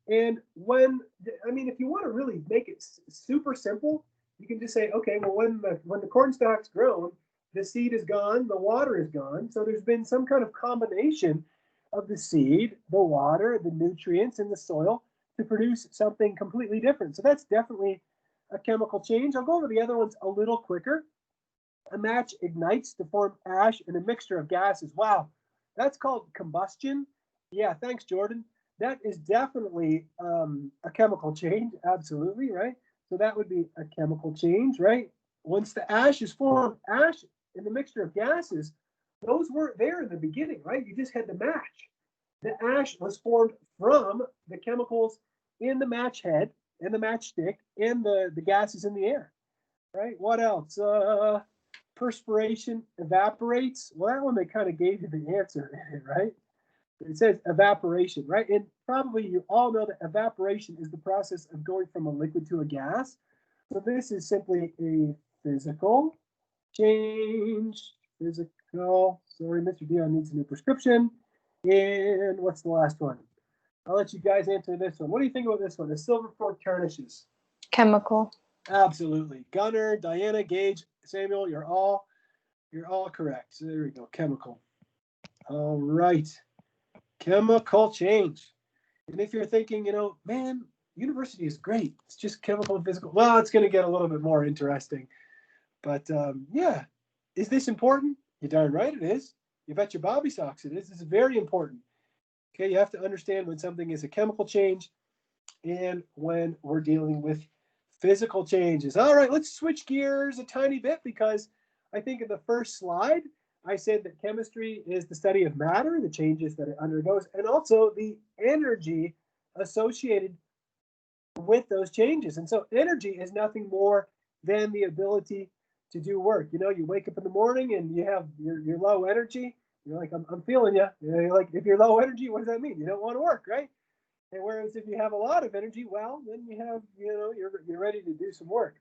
[SPEAKER 1] and if you want to really make it super simple, you can just say, okay, well, when the corn stalk's grown, the seed is gone, the water is gone. So there's been some kind of combination of the seed, the water, the nutrients in the soil to produce something completely different. So that's definitely a chemical change. I'll go over the other ones a little quicker. A match ignites to form ash in a mixture of gases. Wow, that's called combustion. Yeah, thanks, Jordan. That is definitely a chemical change. Absolutely, right? So that would be a chemical change, right? once the ash is formed, ash in the mixture of gases, those weren't there in the beginning, right? You just had the match. The ash was formed from the chemicals in the match head and the matchstick and the gases in the air, right? What else? Perspiration evaporates. Well, that one they kind of gave you the answer in it, right? It says evaporation, right? And probably you all know that evaporation is the process of going from a liquid to a gas. So this is simply a physical change. Physical. Sorry, Mr. Deon needs a new prescription. And what's the last one? I'll let you guys answer this one. What do you think about this one? The silver fork tarnishes.
[SPEAKER 2] Chemical.
[SPEAKER 1] Absolutely. Gunnar, Diana, Gage, Samuel, you're all correct. So there we go. Chemical. All right. Chemical change. And if you're thinking, man, university is great. It's just chemical and physical. Well, it's going to get a little bit more interesting. But yeah, is this important? You're darn right it is. You bet your bobby socks it is. It's very important. Okay, you have to understand when something is a chemical change and when we're dealing with physical changes. All right, let's switch gears a tiny bit because I think in the first slide, I said that chemistry is the study of matter, the changes that it undergoes, and also the energy associated with those changes. And so energy is nothing more than the ability to do work. You wake up in the morning and you have your low energy. You're like, I'm feeling you. You're like, if you're low energy, what does that mean? You don't want to work, right? And whereas if you have a lot of energy, well, then you have, you're ready to do some work.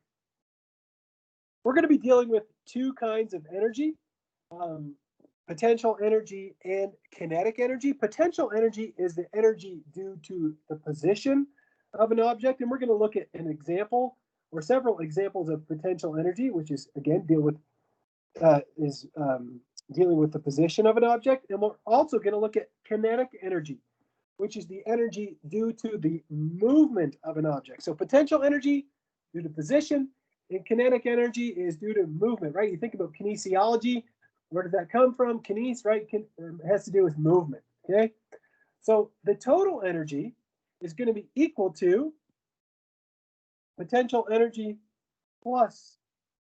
[SPEAKER 1] We're going to be dealing with two kinds of energy, potential energy and kinetic energy. Potential energy is the energy due to the position of an object. And we're going to look at an example or several examples of potential energy, which is, again, dealing with the position of an object. And we're also going to look at kinetic energy, which is the energy due to the movement of an object. So potential energy due to position, and kinetic energy is due to movement, right? You think about kinesiology. Where does that come from? Kines, right? It has to do with movement, okay? So the total energy is going to be equal to potential energy plus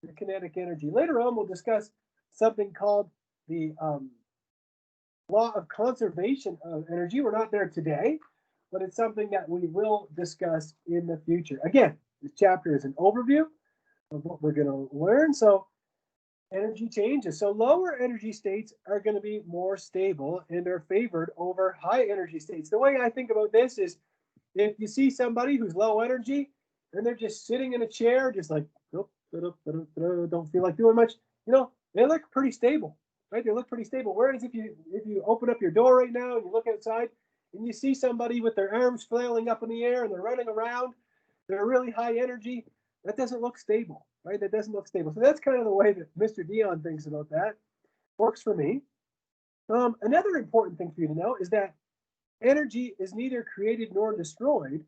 [SPEAKER 1] the kinetic energy. Later on, we'll discuss something called the law of conservation of energy. We're not there today, but it's something that we will discuss in the future. Again, this chapter is an overview of what we're going to learn. So energy changes. So lower energy states are going to be more stable and are favored over high energy states. The way I think about this is if you see somebody who's low energy and they're just sitting in a chair, just like, nope, don't feel like doing much, they look pretty stable, right? They look pretty stable. Whereas if you open up your door right now and you look outside and you see somebody with their arms flailing up in the air and they're running around, they're really high energy, that doesn't look stable, right? That doesn't look stable. So that's kind of the way that Mr. Deon thinks about that. Works for me. Another important thing for you to know is that energy is neither created nor destroyed.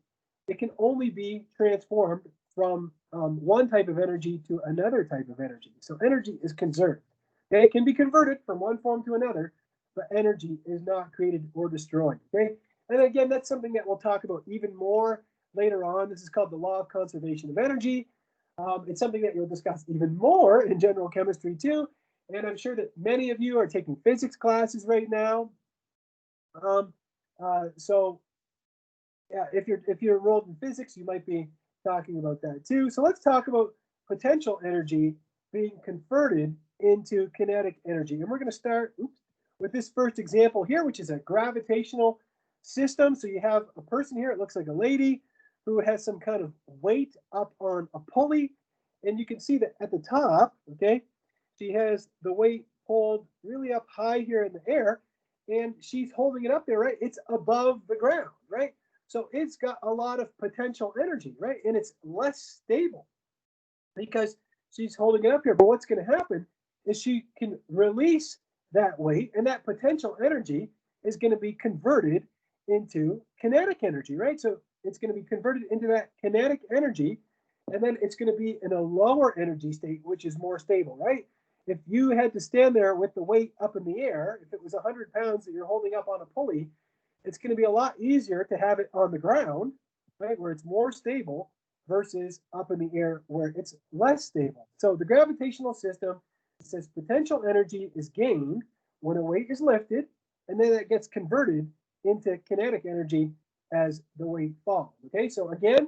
[SPEAKER 1] It can only be transformed from one type of energy to another type of energy. So energy is conserved. Okay? It can be converted from one form to another, but energy is not created or destroyed. Okay? And again, that's something that we'll talk about even more later on. This is called the law of conservation of energy. It's something that you'll discuss even more in general chemistry too. And I'm sure that many of you are taking physics classes right now. So yeah, if you're enrolled in physics, you might be talking about that too. So let's talk about potential energy being converted into kinetic energy. And we're going to start with this first example here, which is a gravitational system. So you have a person here, it looks like a lady, who has some kind of weight up on a pulley. And you can see that at the top, okay, she has the weight pulled really up high here in the air, and she's holding it up there, right? It's above the ground, right? So it's got a lot of potential energy, right? And it's less stable because she's holding it up here. But what's going to happen is she can release that weight, and that potential energy is going to be converted into kinetic energy, right? So it's going to be converted into that kinetic energy, and then it's going to be in a lower energy state, which is more stable, right? If you had to stand there with the weight up in the air, if it was 100 pounds that you're holding up on a pulley, it's going to be a lot easier to have it on the ground, right, where it's more stable versus up in the air where it's less stable. So the gravitational system says potential energy is gained when a weight is lifted, and then it gets converted into kinetic energy as the weight falls. Okay, so again,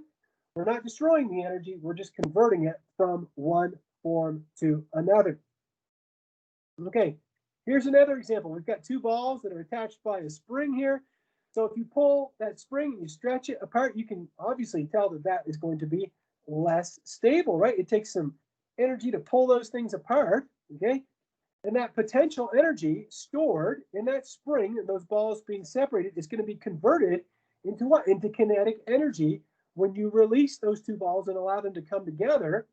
[SPEAKER 1] we're not destroying the energy, we're just converting it from one form to another. Okay, here's another example. We've got two balls that are attached by a spring here. So if you pull that spring and you stretch it apart, you can obviously tell that that is going to be less stable, right? It takes some energy to pull those things apart, okay? And that potential energy stored in that spring and those balls being separated is going to be converted into what? Into kinetic energy when you release those two balls and allow them to come together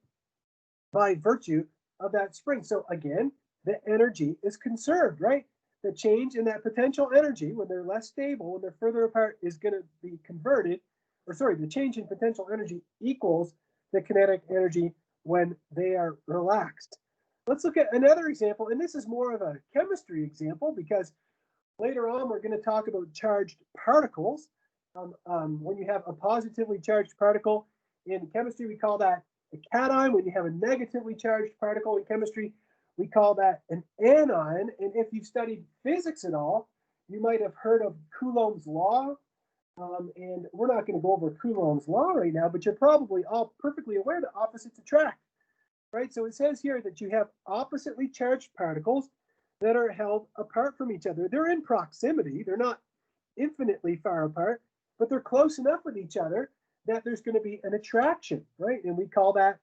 [SPEAKER 1] by virtue of that spring. So again, the energy is conserved, right? The change in that potential energy when they're less stable, when they're further apart, is going to be converted, or sorry, the change in potential energy equals the kinetic energy when they are relaxed. Let's look at another example, and this is more of a chemistry example because later on we're going to talk about charged particles. When you have a positively charged particle in chemistry, we call that a cation. When you have a negatively charged particle in chemistry, we call that an anion. And if you've studied physics at all, you might have heard of Coulomb's law. And we're not going to go over Coulomb's law right now, but you're probably all perfectly aware that opposites attract, right? So it says here that you have oppositely charged particles that are held apart from each other. They're in proximity. They're not infinitely far apart, but they're close enough with each other that there's going to be an attraction, right? And we call that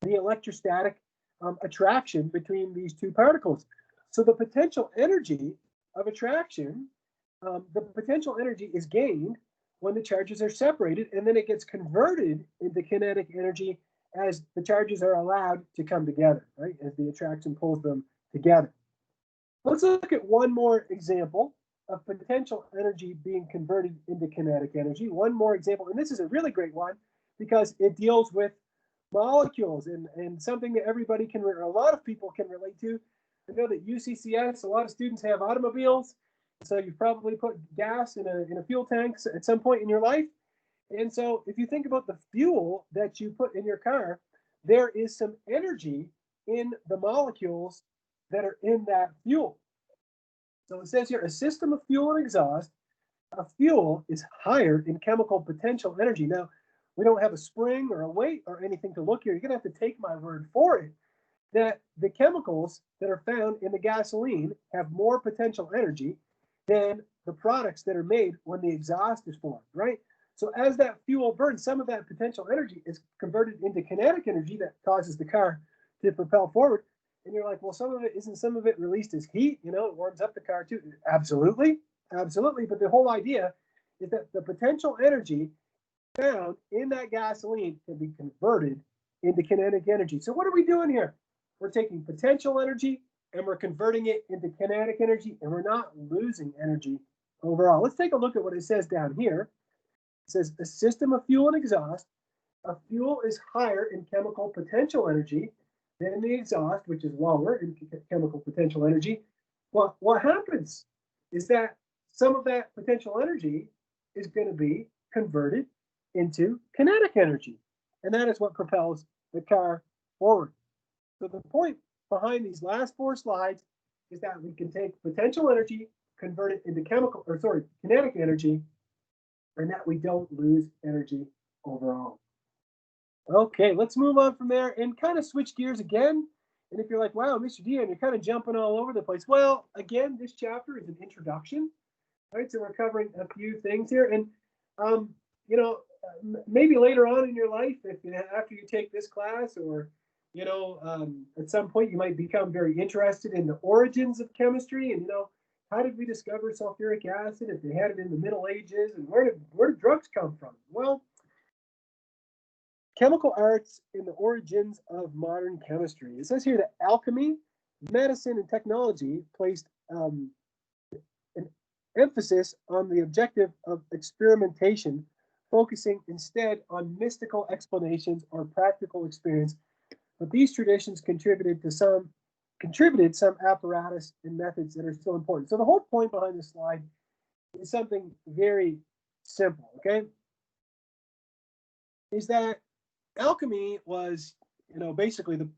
[SPEAKER 1] the electrostatic attraction between these two particles. So the potential energy of attraction, the potential energy is gained when the charges are separated, and then it gets converted into kinetic energy as the charges are allowed to come together, right? As the attraction pulls them together. Let's look at one more example of potential energy being converted into kinetic energy. One more example, and this is a really great one because it deals with molecules and something that everybody can, or a lot of people can relate to. I know that UCCS, a lot of students have automobiles, so you've probably put gas in a fuel tank at some point in your life. And so if you think about the fuel that you put in your car, there is some energy in the molecules that are in that fuel. So it says here, a system of fuel and exhaust, a fuel is higher in chemical potential energy. Now, we don't have a spring or a weight or anything to look here. You're going to have to take my word for it that the chemicals that are found in the gasoline have more potential energy than the products that are made when the exhaust is formed, right? So as that fuel burns, some of that potential energy is converted into kinetic energy that causes the car to propel forward. And you're like, well, isn't some of it released as heat? You know, it warms up the car too. Absolutely, absolutely. But the whole idea is that the potential energy found in that gasoline can be converted into kinetic energy. So what are we doing here? We're taking potential energy and we're converting it into kinetic energy, and we're not losing energy overall. Let's take a look at what it says down here. It says a system of fuel and exhaust. A fuel is higher in chemical potential energy than the exhaust, which is lower in chemical potential energy. Well, what happens is that some of that potential energy is going to be converted into kinetic energy, and that is what propels the car forward. So the point behind these last four slides is that we can take potential energy, convert it into kinetic energy, and that we don't lose energy overall. Okay, let's move on from there and kind of switch gears again. And if you're like, wow, Mr. Deon, you're kind of jumping all over the place. Well, again, this chapter is an introduction, right? So we're covering a few things here. And, you know, maybe later on in your life, if after you take this class or, you know, at some point you might become very interested in the origins of chemistry and, you know, how did we discover sulfuric acid if they had it in the Middle Ages, and where did drugs come from? Well, chemical arts in the origins of modern chemistry. It says here that alchemy, medicine, and technology placed an emphasis on the objective of experimentation, focusing instead on mystical explanations or practical experience. But these traditions contributed some apparatus and methods that are still important. So the whole point behind this slide is something very simple, okay? Is that alchemy was, basically the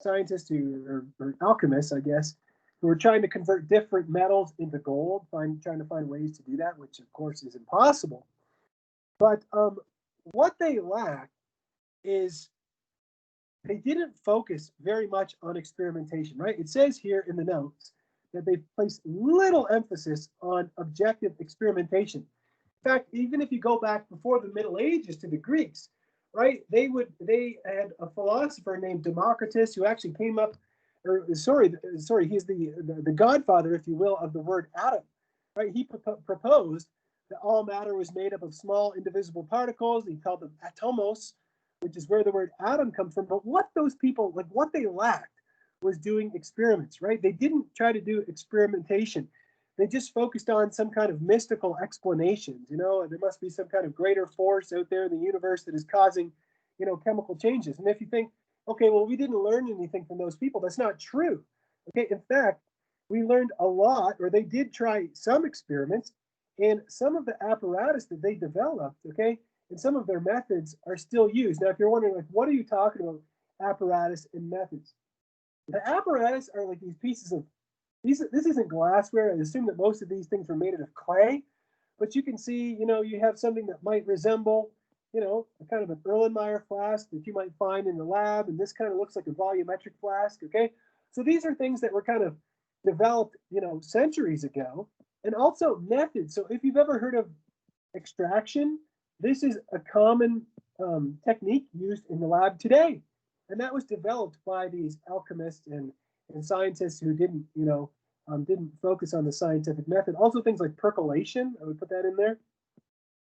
[SPEAKER 1] scientists or alchemists, I guess, who were trying to convert different metals into gold, trying to find ways to do that, which of course is impossible. But what they lacked is they didn't focus very much on experimentation, right? It says here in the notes that they placed little emphasis on objective experimentation. In fact, even if you go back before the Middle Ages to the Greeks, right? They had a philosopher named Democritus who actually came up, he's the godfather, if you will, of the word atom, right? He proposed that all matter was made up of small indivisible particles. He called them atomos, which is where the word atom comes from. But what those people, like what they lacked was doing experiments, right? They didn't try to do experimentation. They just focused on some kind of mystical explanations, there must be some kind of greater force out there in the universe that is causing, chemical changes. And if you think, okay, well, we didn't learn anything from those people, that's not true. Okay, in fact, we learned a lot, or they did try some experiments, and some of the apparatus that they developed, okay, and some of their methods are still used. Now, if you're wondering, like, what are you talking about, apparatus and methods? The apparatus are like these pieces of, this isn't glassware. I assume that most of these things were made out of clay, but you can see, you have something that might resemble, a kind of an Erlenmeyer flask that you might find in the lab, and this kind of looks like a volumetric flask, okay? So these are things that were kind of developed, centuries ago, and also methods. So if you've ever heard of extraction, this is a common technique used in the lab today, and that was developed by these alchemists and scientists who didn't focus on the scientific method. Also things like percolation, I would put that in there.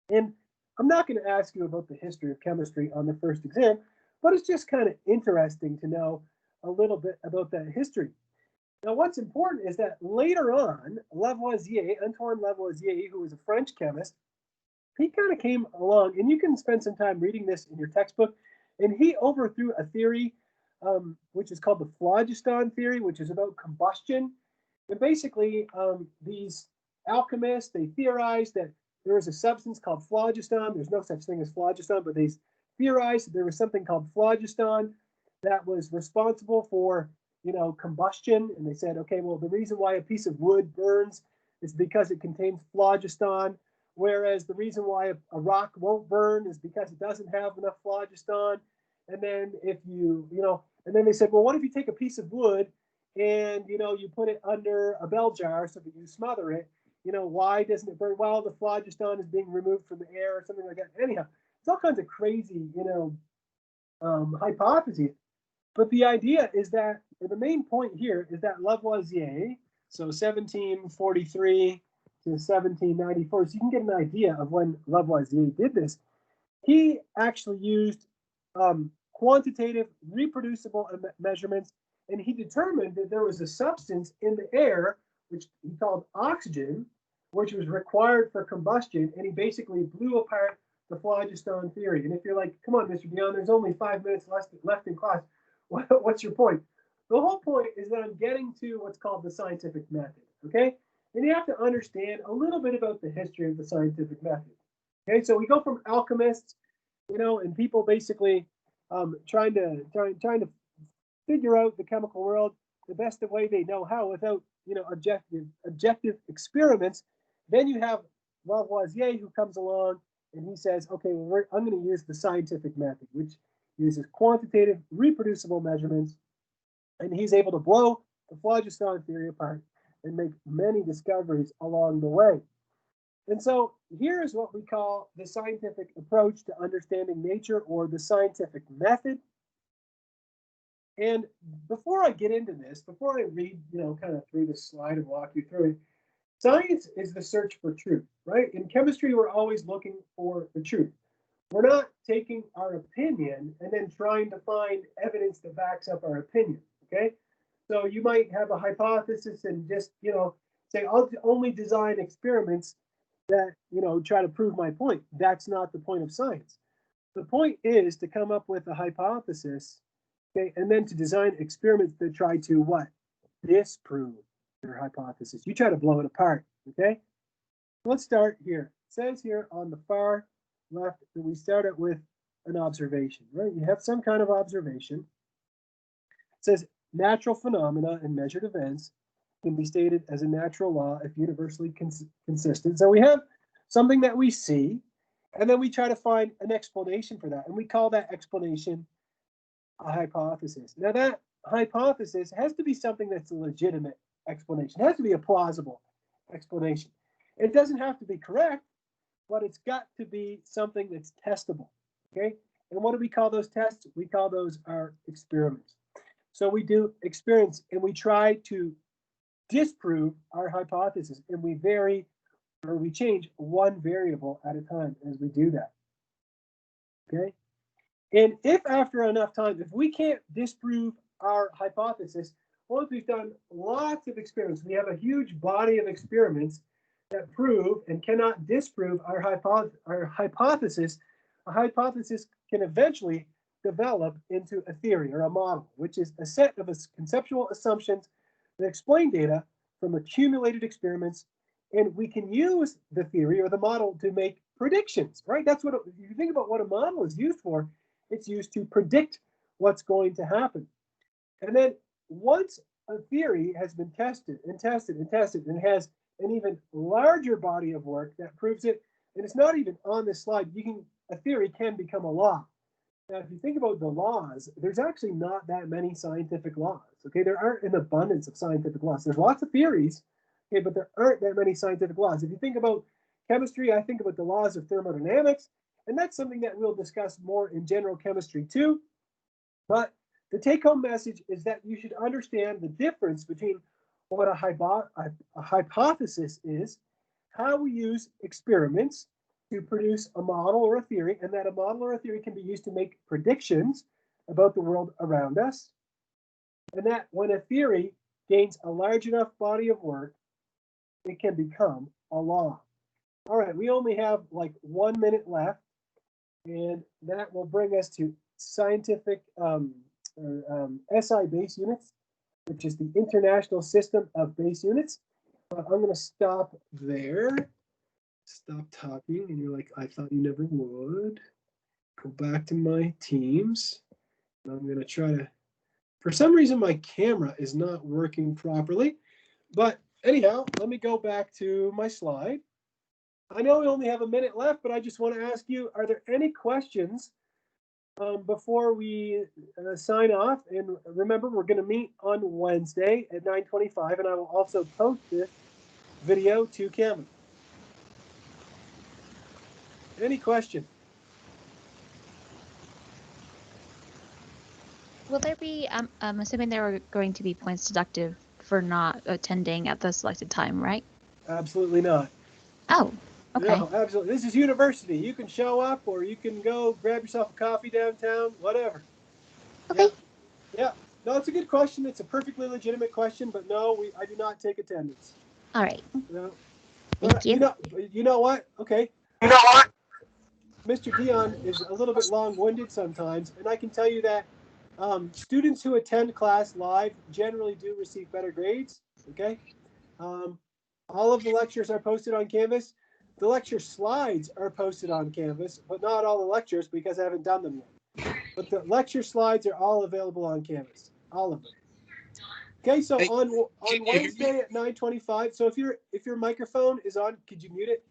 [SPEAKER 1] And I'm not going to ask you about the history of chemistry on the first exam, but it's just kind of interesting to know a little bit about that history. Now, what's important is that later on, Antoine Lavoisier, who was a French chemist, he kind of came along, and you can spend some time reading this in your textbook, and he overthrew a theory which is called the phlogiston theory, which is about combustion. And basically, these alchemists, they theorized that there was a substance called phlogiston. There's no such thing as phlogiston, but they theorized that there was something called phlogiston that was responsible for, combustion. And they said, okay, well, the reason why a piece of wood burns is because it contains phlogiston, whereas the reason why a rock won't burn is because it doesn't have enough phlogiston. And then if and then they said, well, what if you take a piece of wood and, you put it under a bell jar so that you smother it? Why doesn't it burn? Well, the phlogiston is being removed from the air or something like that. Anyhow, it's all kinds of crazy, hypotheses. But the idea is that, or the main point here is that Lavoisier, so 1743 to 1794, so you can get an idea of when Lavoisier did this, he actually used quantitative reproducible measurements, and he determined that there was a substance in the air, which he called oxygen, which was required for combustion, and he basically blew apart the phlogiston theory. And if you're like, come on, Mr. Deon, there's only 5 minutes left in class, what's your point? The whole point is that I'm getting to what's called the scientific method, okay? And you have to understand a little bit about the history of the scientific method. Okay, so we go from alchemists, and people basically trying to figure out the chemical world the best way they know how without objective experiments. Then you have Lavoisier, who comes along and he says, okay, well, I'm going to use the scientific method, which uses quantitative reproducible measurements, and he's able to blow the phlogiston theory apart and make many discoveries along the way. And so here is what we call the scientific approach to understanding nature, or the scientific method. And before I get into this, before I read, kind of through this slide and walk you through it, science is the search for truth, right? In chemistry, we're always looking for the truth. We're not taking our opinion and then trying to find evidence that backs up our opinion, okay? So you might have a hypothesis and just, say, I'll only design experiments that, try to prove my point. That's not the point of science. The point is to come up with a hypothesis, okay, and then to design experiments that try to what? Disprove your hypothesis. You try to blow it apart, okay? Let's start here. It says here on the far left that we start it with an observation, right? You have some kind of observation. It says natural phenomena and measured events can be stated as a natural law if universally consistent. So we have something that we see, and then we try to find an explanation for that, and we call that explanation a hypothesis. Now that hypothesis has to be something that's a legitimate explanation. It has to be a plausible explanation. It doesn't have to be correct, but it's got to be something that's testable, okay? And what do we call those tests? We call those our experiments. So we do experiments and we try to disprove our hypothesis, and we vary or we change one variable at a time as we do that, okay? And if after enough time, if we can't disprove our hypothesis, once we've done lots of experiments, we have a huge body of experiments that prove and cannot disprove our hypothesis, a hypothesis can eventually develop into a theory or a model, which is a set of conceptual assumptions that explain data from accumulated experiments. And we can use the theory or the model to make predictions, right? That's what, if you think about what a model is used for, it's used to predict what's going to happen. And then once a theory has been tested and tested and tested and has an even larger body of work that proves it, and it's not even on this slide, a theory can become a law. Now, if you think about the laws, there's actually not that many scientific laws, okay? There aren't an abundance of scientific laws. There's lots of theories, okay, but there aren't that many scientific laws. If you think about chemistry, I think about the laws of thermodynamics, and that's something that we'll discuss more in general chemistry too. But the take-home message is that you should understand the difference between what a hypothesis is, how we use experiments to produce a model or a theory, and that a model or a theory can be used to make predictions about the world around us, and that when a theory gains a large enough body of work, it can become a law. All right, we only have like 1 minute left, and that will bring us to scientific SI base units, which is the International System of Base Units. But I'm going to stop there. Stop talking, and you're like, I thought you never would. Go back to my teams. And I'm going to try to, for some reason, my camera is not working properly. But anyhow, let me go back to my slide. I know we only have a minute left, but I just want to ask you, are there any questions before we sign off? And remember, we're going to meet on Wednesday at 9:25, and I will also post this video to Chemica. Any question?
[SPEAKER 2] Will there be, I'm assuming there are going to be points deductive for not attending at the selected time, right?
[SPEAKER 1] Absolutely not.
[SPEAKER 2] Oh, okay.
[SPEAKER 1] No, absolutely. This is university. You can show up, or you can go grab yourself a coffee downtown, whatever.
[SPEAKER 2] Okay.
[SPEAKER 1] Yeah. No, it's a good question. It's a perfectly legitimate question, but no, I do not take attendance.
[SPEAKER 2] All right.
[SPEAKER 1] No.
[SPEAKER 2] Thank you.
[SPEAKER 1] You know what? Okay.
[SPEAKER 3] You know what?
[SPEAKER 1] Mr. Deon is a little bit long-winded sometimes, and I can tell you that students who attend class live generally do receive better grades, okay? All of the lectures are posted on Canvas. The lecture slides are posted on Canvas, but not all the lectures because I haven't done them yet. But the lecture slides are all available on Canvas, all of them. Okay, so
[SPEAKER 5] Hey,
[SPEAKER 1] on Wednesday at 9:25, so if your microphone is on, could you mute it?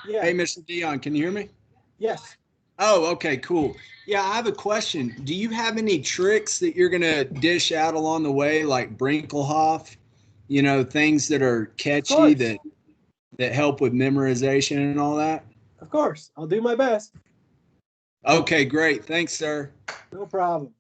[SPEAKER 1] Yeah.
[SPEAKER 5] Hey, Mr. Deon, can you hear me?
[SPEAKER 1] Yes.
[SPEAKER 5] Oh, okay, cool. Yeah, I have a question. Do you have any tricks that you're going to dish out along the way, like Brinkelhoff, things that are catchy that help with memorization and all that?
[SPEAKER 1] Of course. I'll do my best.
[SPEAKER 5] Okay, great. Thanks, sir.
[SPEAKER 1] No problem.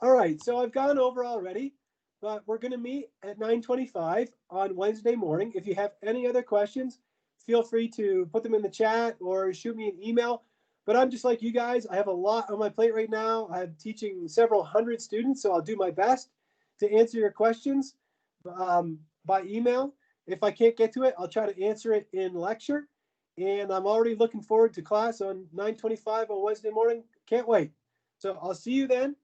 [SPEAKER 1] All right, so I've gone over already, but we're going to meet at 9:25 on Wednesday morning. If you have any other questions, feel free to put them in the chat or shoot me an email. But I'm just like you guys. I have a lot on my plate right now. I'm teaching several hundred students, so I'll do my best to answer your questions by email. If I can't get to it, I'll try to answer it in lecture. And I'm already looking forward to class on 9:25 on Wednesday morning. Can't wait. So I'll see you then.